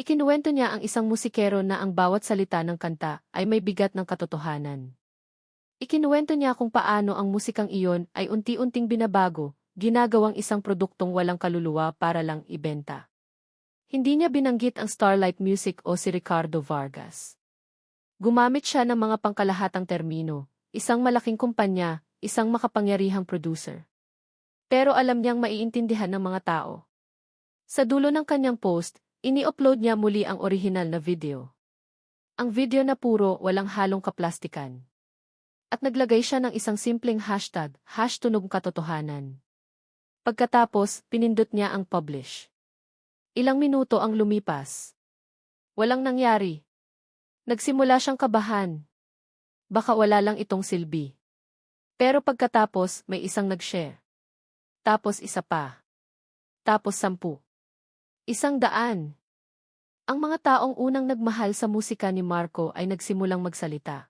Ikinuwento niya ang isang musikero na ang bawat salita ng kanta ay may bigat ng katotohanan. Ikinuwento niya kung paano ang musikang iyon ay unti-unting binabago, ginagawang isang produktong walang kaluluwa para lang ibenta. Hindi niya binanggit ang Starlight Music o si Ricardo Vargas. Gumamit siya ng mga pangkalahatang termino, isang malaking kumpanya, isang makapangyarihang producer. Pero alam niyang maiintindihan ng mga tao. Sa dulo ng kanyang post, ini-upload niya muli ang orihinal na video. Ang video na puro walang halong kaplastikan. At naglagay siya ng isang simpleng hashtag, #tunogkatotohanan. Pagkatapos, pinindot niya ang publish. Ilang minuto ang lumipas. Walang nangyari. Nagsimula siyang kabahan. Baka wala lang itong silbi. Pero pagkatapos, may isang nag-share. Tapos isa pa. Tapos 10. 100. Ang mga taong unang nagmahal sa musika ni Marco ay nagsimulang magsalita.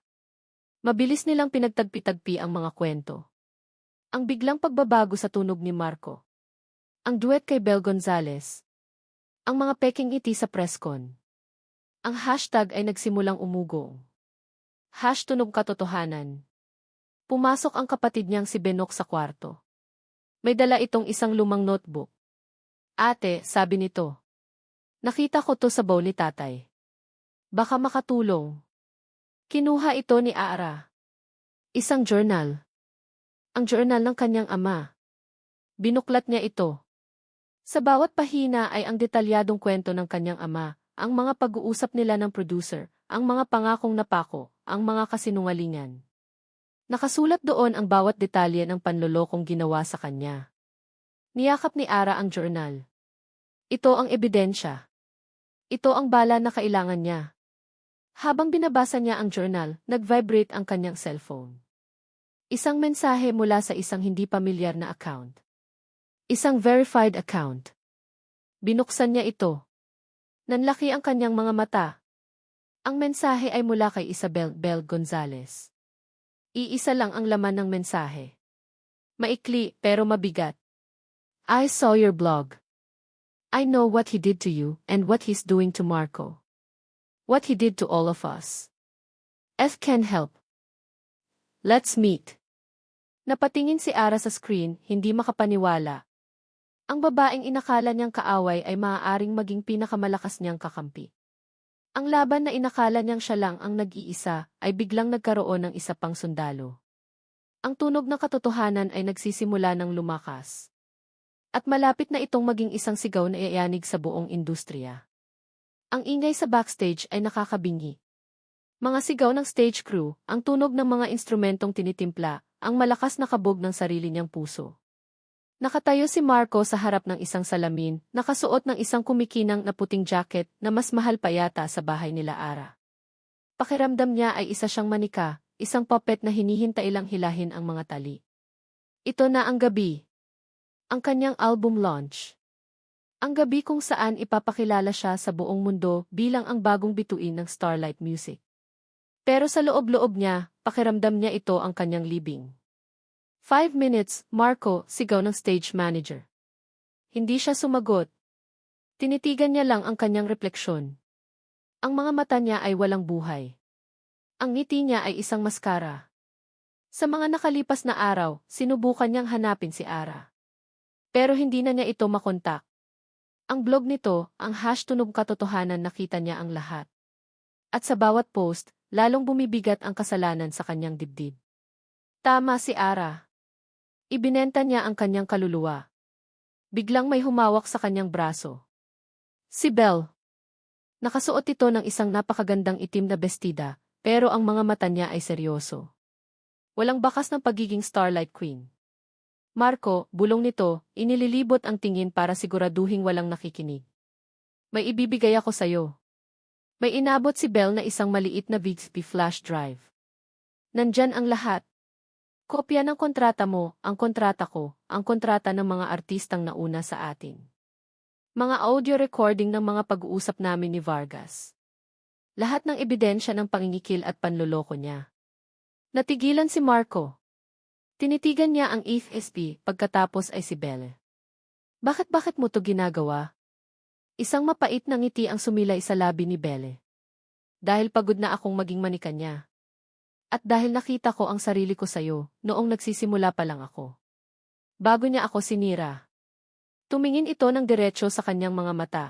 Mabilis nilang pinagtagpi-tagpi ang mga kwento. Ang biglang pagbabago sa tunog ni Marco. Ang duet kay Bel Gonzalez. Ang mga peking ngiti sa presscon. Ang hashtag ay nagsimulang umugong. #tunogkatotohanan. Pumasok ang kapatid niyang si Benok sa kwarto. May dala itong isang lumang notebook. Ate, sabi nito. Nakita ko to sa bowl ni tatay. Baka makatulong. Kinuha ito ni Ara. Isang journal. Ang journal ng kanyang ama. Binuklat niya ito. Sa bawat pahina ay ang detalyadong kwento ng kanyang ama, ang mga pag-uusap nila ng producer, ang mga pangakong napako, ang mga kasinungalingan. Nakasulat doon ang bawat detalye ng panlolokong ginawa sa kanya. Niyakap ni Ara ang journal. Ito ang ebidensya. Ito ang bala na kailangan niya. Habang binabasa niya ang journal, nag-vibrate ang kanyang cellphone. Isang mensahe mula sa isang hindi pamilyar na account. Isang verified account. Binuksan niya ito. Nanlaki ang kanyang mga mata. Ang mensahe ay mula kay Isabel Bel Gonzalez. Iisa lang ang laman ng mensahe. Maikli pero mabigat. I saw your blog. I know what he did to you and what he's doing to Marco. What he did to all of us. F can help. Let's meet. Napatingin si Ara sa screen, hindi makapaniwala. Ang babaeng inakala niyang kaaway ay maaaring maging pinakamalakas niyang kakampi. Ang laban na inakala niyang siya lang ang nag-iisa ay biglang nagkaroon ng isa pang sundalo. Ang tunog ng katotohanan ay nagsisimula ng lumakas. At malapit na itong maging isang sigaw na iayanig sa buong industriya. Ang ingay sa backstage ay nakakabingi. Mga sigaw ng stage crew, ang tunog ng mga instrumentong tinitimpla, ang malakas na kabog ng sarili niyang puso. Nakatayo si Marco sa harap ng isang salamin, nakasuot ng isang kumikinang na puting jacket na mas mahal pa yata sa bahay nila Ara. Pakiramdam niya ay isa siyang manika, isang puppet na hinihintay lang hilahin ang mga tali. Ito na ang gabi. Ang kanyang album launch. Ang gabi kung saan ipapakilala siya sa buong mundo bilang ang bagong bituin ng Starlight Music. Pero sa loob-loob niya, pakiramdam niya ito ang kanyang libing. 5 minutes, Marco, sigaw ng stage manager. Hindi siya sumagot. Tinitigan niya lang ang kanyang refleksyon. Ang mga mata niya ay walang buhay. Ang ngiti niya ay isang maskara. Sa mga nakalipas na araw, sinubukan niyang hanapin si Ara. Pero hindi na niya ito makontak. Ang blog nito, ang #tunog katotohanan, nakita niya ang lahat. At sa bawat post, lalong bumibigat ang kasalanan sa kanyang dibdib. Tama si Ara. Ibinenta niya ang kanyang kaluluwa. Biglang may humawak sa kanyang braso. Si Belle. Nakasuot ito ng isang napakagandang itim na bestida, pero ang mga mata niya ay seryoso. Walang bakas ng pagiging Starlight Queen. Marco, bulong nito, inililibot ang tingin para siguraduhing walang nakikinig. May ibibigay ako sa'yo. May inabot si Belle na isang maliit na VXP flash drive. Nandyan ang lahat. Kopya ng kontrata mo, ang kontrata ko, ang kontrata ng mga artistang nauna sa atin. Mga audio recording ng mga pag-uusap namin ni Vargas. Lahat ng ebidensya ng pangingikil at panloloko niya. Natigilan si Marco. Tinitigan niya ang FSP pagkatapos ay si Belle. Bakit mo to ginagawa? Isang mapait na ngiti ang sumilay sa labi ni Belle. Dahil pagod na akong maging manika niya. At dahil nakita ko ang sarili ko sa'yo, noong nagsisimula pa lang ako. Bago niya ako sinira. Tumingin ito ng diretso sa kanyang mga mata.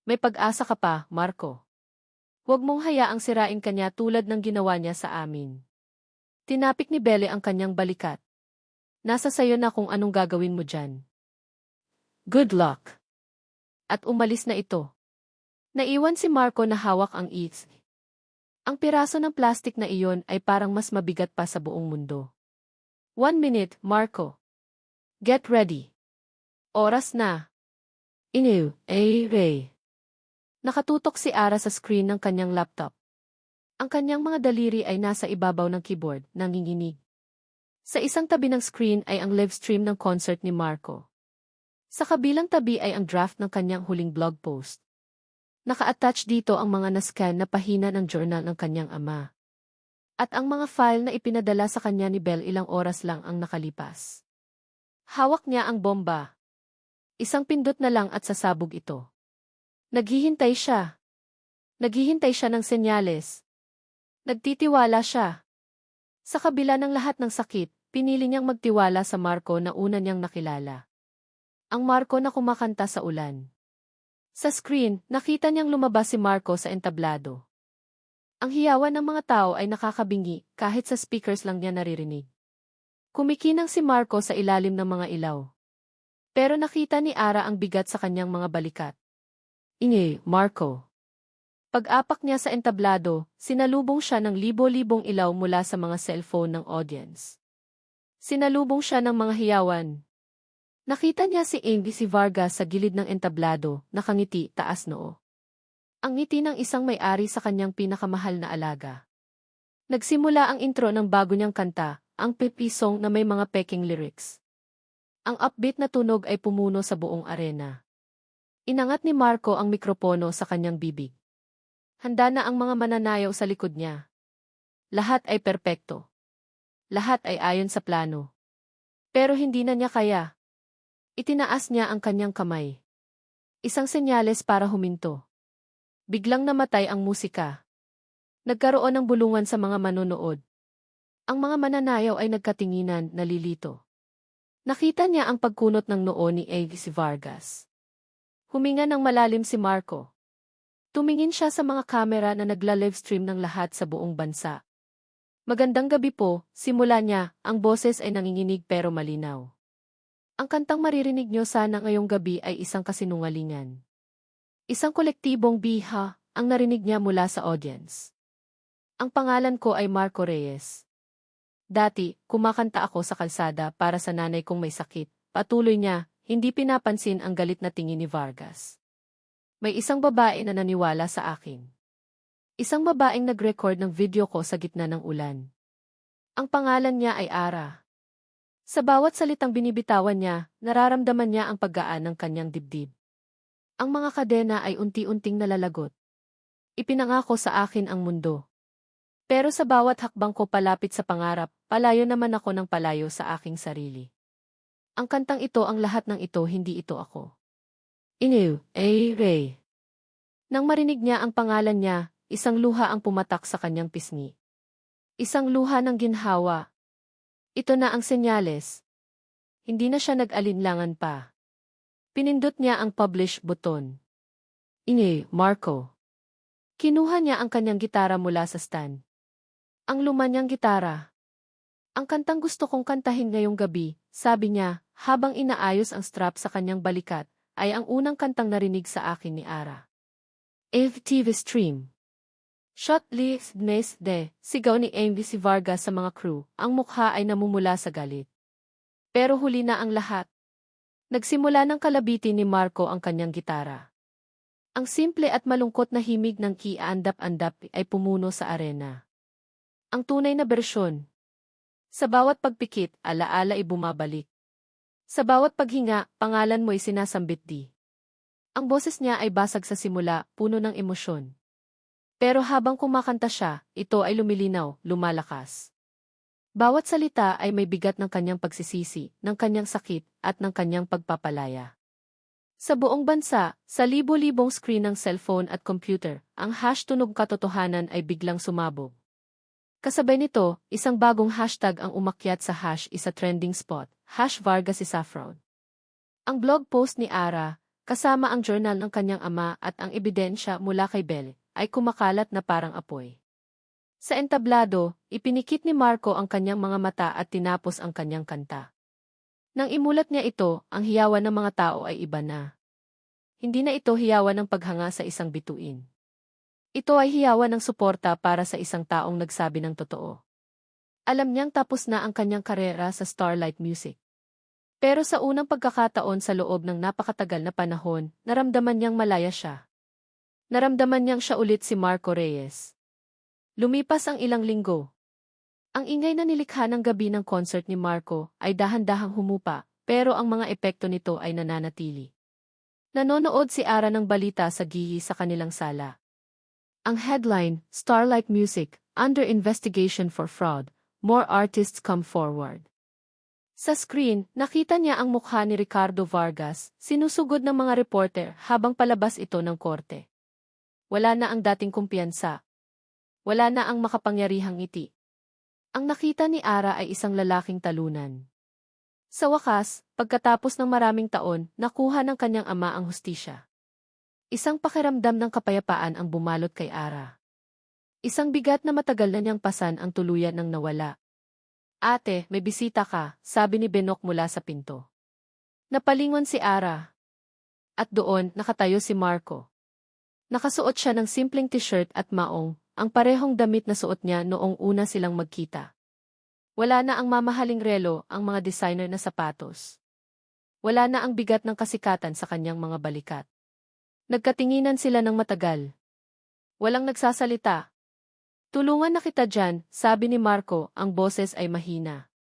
May pag-asa ka pa, Marco. Huwag mong hayaang sirain kanya tulad ng ginawa niya sa amin. Tinapik ni Belle ang kanyang balikat. Nasa sayo na kung anong gagawin mo dyan. Good luck. At umalis na ito. Naiwan si Marco na hawak ang ETH. Ang piraso ng plastik na iyon ay parang mas mabigat pa sa buong mundo. 1 minute, Marco. Get ready. Oras na. Ray. Nakatutok si Ara sa screen ng kanyang laptop. Ang kanyang mga daliri ay nasa ibabaw ng keyboard, nanginginig. Sa isang tabi ng screen ay ang live stream ng concert ni Marco. Sa kabilang tabi ay ang draft ng kanyang huling blog post. Naka-attach dito ang mga nascan na pahina ng journal ng kanyang ama. At ang mga file na ipinadala sa kanya ni Belle ilang oras lang ang nakalipas. Hawak niya ang bomba. Isang pindot na lang at sasabog ito. Naghihintay siya. Naghihintay siya ng senyales. Nagtitiwala siya. Sa kabila ng lahat ng sakit, pinili niyang magtiwala sa Marco na una niyang nakilala. Ang Marco na kumakanta sa ulan. Sa screen, nakita niyang lumabas si Marco sa entablado. Ang hiyawan ng mga tao ay nakakabingi kahit sa speakers lang niya naririnig. Kumikinang si Marco sa ilalim ng mga ilaw. Pero nakita ni Ara ang bigat sa kanyang mga balikat. Marco. Pag-apak niya sa entablado, sinalubong siya ng libo-libong ilaw mula sa mga cellphone ng audience. Sinalubong siya ng mga hiyawan. Nakita niya si Vargas sa gilid ng entablado, nakangiti, taas noo. Ang ngiti ng isang may-ari sa kanyang pinakamahal na alaga. Nagsimula ang intro ng bago niyang kanta, ang Pepe song na may mga peking lyrics. Ang upbeat na tunog ay pumuno sa buong arena. Inangat ni Marco ang mikropono sa kanyang bibig. Handa na ang mga mananayaw sa likod niya. Lahat ay perpekto. Lahat ay ayon sa plano. Pero hindi na niya kaya. Itinaas niya ang kanyang kamay. Isang senyales para huminto. Biglang namatay ang musika. Nagkaroon ng bulungan sa mga manonood. Ang mga mananayaw ay nagkatinginan, nalilito. Nakita niya ang pagkunot ng noo ni si Vargas. Huminga ng malalim si Marco. Tumingin siya sa mga kamera na nagla-livestream ng lahat sa buong bansa. Magandang gabi po, simula niya, ang boses ay nanginginig pero malinaw. Ang kantang maririnig niyo sana ngayong gabi ay isang kasinungalingan. Isang kolektibong biha, ang narinig niya mula sa audience. Ang pangalan ko ay Marco Reyes. Dati, kumakanta ako sa kalsada para sa nanay kong may sakit. Patuloy niya, hindi pinapansin ang galit na tingin ni Vargas. May isang babae na naniwala sa akin. Isang babaeng nag-record ng video ko sa gitna ng ulan. Ang pangalan niya ay Ara. Sa bawat salitang binibitawan niya, nararamdaman niya ang paggaan ng kanyang dibdib. Ang mga kadena ay unti-unting nalalagot. Ipinangako sa akin ang mundo. Pero sa bawat hakbang ko palapit sa pangarap, palayo naman ako ng palayo sa aking sarili. Ang kantang ito, ang lahat ng ito, hindi ito ako. Iniw, Ray. Nang marinig niya ang pangalan niya, isang luha ang pumatak sa kanyang pisngi. Isang luha ng ginhawa. Ito na ang senyales. Hindi na siya nag-alinlangan pa. Pinindot niya ang publish button. Marco. Kinuha niya ang kanyang gitara mula sa stand. Ang luma niyang gitara. Ang kantang gusto kong kantahin ngayong gabi, sabi niya, habang inaayos ang strap sa kanyang balikat, ay ang unang kantang narinig sa akin ni Ara. TV stream. Shot Leaks Dnes de, sigaw ni si Vargas sa mga crew, ang mukha ay namumula sa galit. Pero huli na ang lahat. Nagsimula ng kalabitin ni Marco ang kanyang gitara. Ang simple at malungkot na himig ng kiandap-andap ay pumuno sa arena. Ang tunay na bersyon. Sa bawat pagpikit, alaala ay bumabalik. Sa bawat paghinga, pangalan mo ay sinasambit di. Ang boses niya ay basag sa simula, puno ng emosyon. Pero habang kumakanta siya, ito ay lumilinaw, lumalakas. Bawat salita ay may bigat ng kanyang pagsisisi, ng kanyang sakit, at ng kanyang pagpapalaya. Sa buong bansa, sa libo-libong screen ng cellphone at computer, ang #tunog katotohanan ay biglang sumabog. Kasabay nito, isang bagong hashtag ang umakyat sa #isa trending spot, #VargasIsAfraud. Ang blog post ni Ara, kasama ang journal ng kanyang ama at ang ebidensya mula kay Belle, ay kumakalat na parang apoy. Sa entablado, ipinikit ni Marco ang kanyang mga mata at tinapos ang kanyang kanta. Nang imulat niya ito, ang hiyawan ng mga tao ay iba na. Hindi na ito hiyawan ng paghanga sa isang bituin. Ito ay hiyawan ng suporta para sa isang taong nagsabi ng totoo. Alam niyang tapos na ang kanyang karera sa Starlight Music. Pero sa unang pagkakataon sa loob ng napakatagal na panahon, naramdaman niyang malaya siya. Naramdaman niyang siya ulit si Marco Reyes. Lumipas ang ilang linggo. Ang ingay na nilikha ng gabi ng concert ni Marco ay dahan-dahang humupa, pero ang mga epekto nito ay nananatili. Nanonood si Ara ng balita sa gihi sa kanilang sala. Ang headline, Starlight Music, under investigation for fraud, more artists come forward. Sa screen, nakita niya ang mukha ni Ricardo Vargas, sinusugod ng mga reporter habang palabas ito ng korte. Wala na ang dating kumpiyansa. Wala na ang makapangyarihang ngiti. Ang nakita ni Ara ay isang lalaking talunan. Sa wakas, pagkatapos ng maraming taon, nakuha ng kanyang ama ang hustisya. Isang pakiramdam ng kapayapaan ang bumalot kay Ara. Isang bigat na matagal na niyang pasan ang tuluyan ng nawala. Ate, may bisita ka, sabi ni Benok mula sa pinto. Napalingon si Ara. At doon, nakatayo si Marco. Nakasuot siya ng simpleng t-shirt at maong, ang parehong damit na suot niya noong una silang magkita. Wala na ang mamahaling relo, ang mga designer na sapatos. Wala na ang bigat ng kasikatan sa kanyang mga balikat. Nagkatinginan sila ng matagal. Walang nagsasalita. Tulungan na kita dyan, sabi ni Marco, ang boses ay mahina.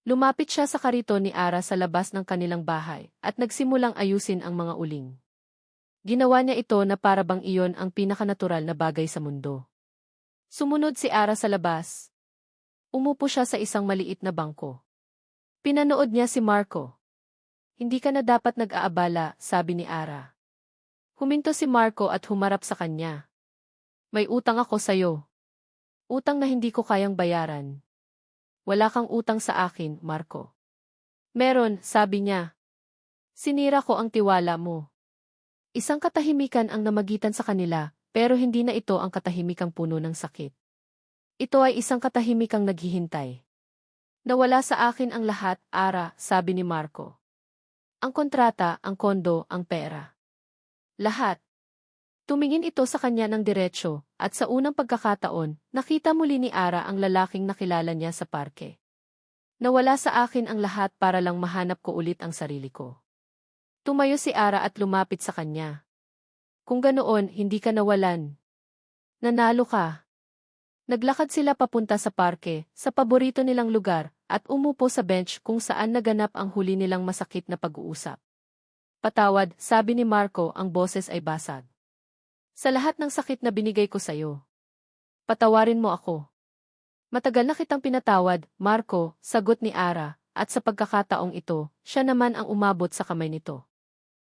Lumapit siya sa kariton ni Ara sa labas ng kanilang bahay, at nagsimulang ayusin ang mga uling. Ginawa niya ito na para bang iyon ang pinakanatural na bagay sa mundo. Sumunod si Ara sa labas. Umupo siya sa isang maliit na bangko. Pinanood niya si Marco. Hindi ka na dapat nag-aabala, sabi ni Ara. Huminto si Marco at humarap sa kanya. May utang ako sa'yo. Utang na hindi ko kayang bayaran. Wala kang utang sa akin, Marco. Meron, sabi niya. Sinira ko ang tiwala mo. Isang katahimikan ang namagitan sa kanila, pero hindi na ito ang katahimikang puno ng sakit. Ito ay isang katahimikang naghihintay. Nawala sa akin ang lahat, Ara, sabi ni Marco. Ang kontrata, ang kondo, ang pera. Lahat. Tumingin ito sa kanya ng diretsyo, at sa unang pagkakataon, nakita muli ni Ara ang lalaking nakilala niya sa parke. Nawala sa akin ang lahat para lang mahanap ko ulit ang sarili ko. Tumayo si Ara at lumapit sa kanya. Kung ganoon, hindi ka nawalan. Nanalo ka. Naglakad sila papunta sa parke, sa paborito nilang lugar, at umupo sa bench kung saan naganap ang huli nilang masakit na pag-uusap. Patawad, sabi ni Marco, ang boses ay basag. Sa lahat ng sakit na binigay ko sa'yo. Patawarin mo ako. Matagal na kitang pinatawad, Marco, sagot ni Ara, at sa pagkakataong ito, siya naman ang umabot sa kamay nito.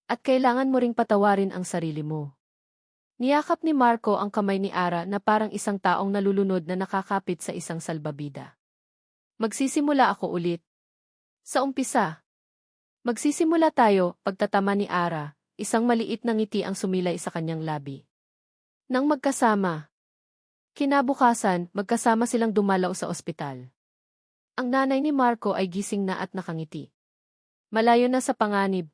At kailangan mo ring patawarin ang sarili mo. Niyakap ni Marco ang kamay ni Ara na parang isang taong nalulunod na nakakapit sa isang salbabida. Magsisimula ako ulit. Sa umpisa. Magsisimula tayo, pagtatama ni Ara, isang maliit na ngiti ang sumilay sa kanyang labi. Nang magkasama. Kinabukasan, magkasama silang dumalaw sa ospital. Ang nanay ni Marco ay gising na at nakangiti. Malayo na sa panganib.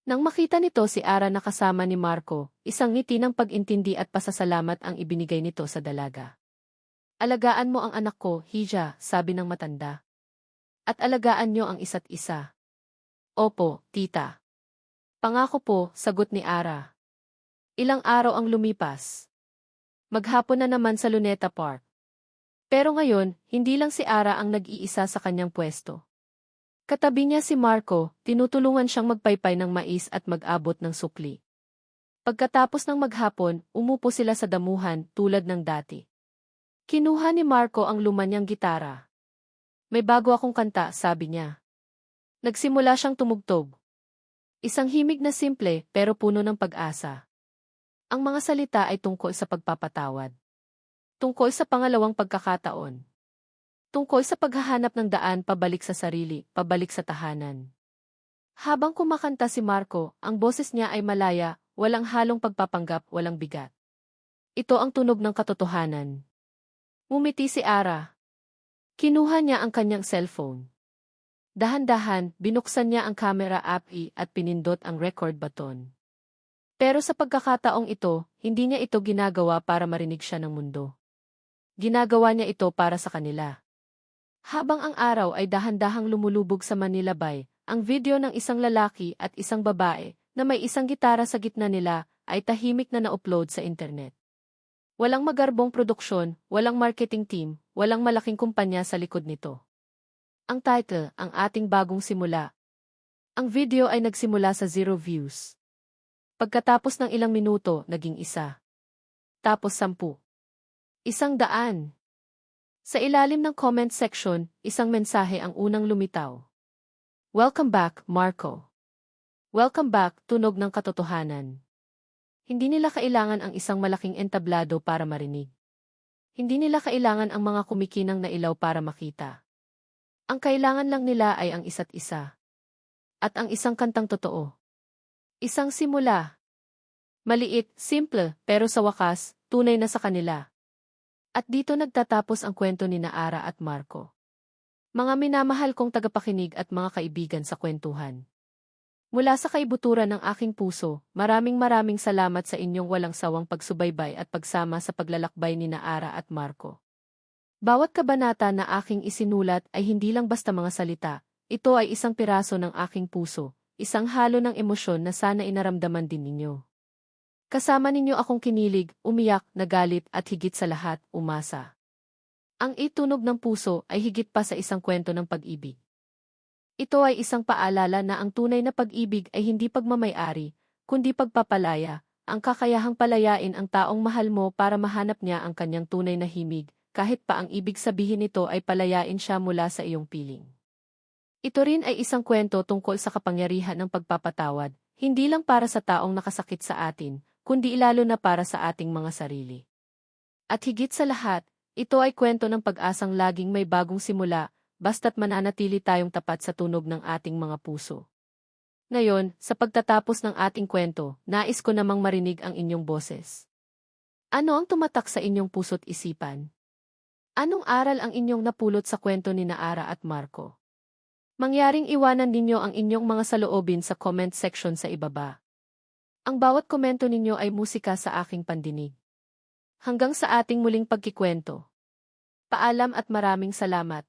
Nang makita nito si Ara na kasama ni Marco, isang ngiti ng pag-intindi at pasasalamat ang ibinigay nito sa dalaga. Alagaan mo ang anak ko, Hija, sabi ng matanda. At alagaan niyo ang isa't isa. Opo, tita. Pangako po, sagot ni Ara. Ilang araw ang lumipas. Maghapon na naman sa Luneta Park. Pero ngayon, hindi lang si Ara ang nag-iisa sa kanyang pwesto. Katabi niya si Marco, tinutulungan siyang magpaypay ng mais at mag-abot ng sukli. Pagkatapos ng maghapon, umupo sila sa damuhan tulad ng dati. Kinuha ni Marco ang luma niyang gitara. May bago akong kanta, sabi niya. Nagsimula siyang tumugtog. Isang himig na simple pero puno ng pag-asa. Ang mga salita ay tungkol sa pagpapatawad. Tungkol sa pangalawang pagkakataon. Tungkol sa paghahanap ng daan pabalik sa sarili, pabalik sa tahanan. Habang kumakanta si Marco, ang boses niya ay malaya, walang halong pagpapanggap, walang bigat. Ito ang tunog ng katotohanan. Ngumiti si Ara. Kinuha niya ang kanyang cellphone. Dahan-dahan, binuksan niya ang camera app at pinindot ang record button. Pero sa pagkakataong ito, hindi niya ito ginagawa para marinig siya ng mundo. Ginagawa niya ito para sa kanila. Habang ang araw ay dahan-dahang lumulubog sa Manila Bay, ang video ng isang lalaki at isang babae na may isang gitara sa gitna nila ay tahimik na na-upload sa internet. Walang magarbong produksyon, walang marketing team, walang malaking kumpanya sa likod nito. Ang title, ang ating bagong simula. Ang video ay nagsimula sa 0 views. Pagkatapos ng ilang minuto, naging 1. Tapos 10. 100. Sa ilalim ng comment section, isang mensahe ang unang lumitaw. Welcome back, Marco. Welcome back, tunog ng katotohanan. Hindi nila kailangan ang isang malaking entablado para marinig. Hindi nila kailangan ang mga kumikinang na ilaw para makita. Ang kailangan lang nila ay ang isa't isa. At ang isang kantang totoo. Isang simula. Maliit, simple, pero sa wakas, tunay na sa kanila. At dito nagtatapos ang kwento ni Ara at Marco. Mga minamahal kong tagapakinig at mga kaibigan sa kwentuhan. Mula sa kaibuturan ng aking puso, maraming salamat sa inyong walang sawang pagsubaybay at pagsama sa paglalakbay ni Ara at Marco. Bawat kabanata na aking isinulat ay hindi lang basta mga salita, ito ay isang piraso ng aking puso, isang halo ng emosyon na sana inaramdaman din ninyo. Kasama ninyo akong kinilig, umiyak, nagalit at higit sa lahat, umasa. Ang itunog ng puso ay higit pa sa isang kwento ng pag-ibig. Ito ay isang paalala na ang tunay na pag-ibig ay hindi pagmamay-ari, kundi pagpapalaya, ang kakayahang palayain ang taong mahal mo para mahanap niya ang kanyang tunay na himig, kahit pa ang ibig sabihin nito ay palayain siya mula sa iyong piling. Ito rin ay isang kwento tungkol sa kapangyarihan ng pagpapatawad, hindi lang para sa taong nakasakit sa atin, kundi lalo na para sa ating mga sarili. At higit sa lahat, ito ay kwento ng pag-asang laging may bagong simula, basta't mananatili tayong tapat sa tunog ng ating mga puso. Ngayon, sa pagtatapos ng ating kwento, nais ko namang marinig ang inyong boses. Ano ang tumatak sa inyong puso't isipan? Anong aral ang inyong napulot sa kwento ni Ara at Marco? Mangyaring iwanan ninyo ang inyong mga saloobin sa comment section sa ibaba. Ang bawat komento ninyo ay musika sa aking pandinig. Hanggang sa ating muling pagkikwento. Paalam at maraming salamat.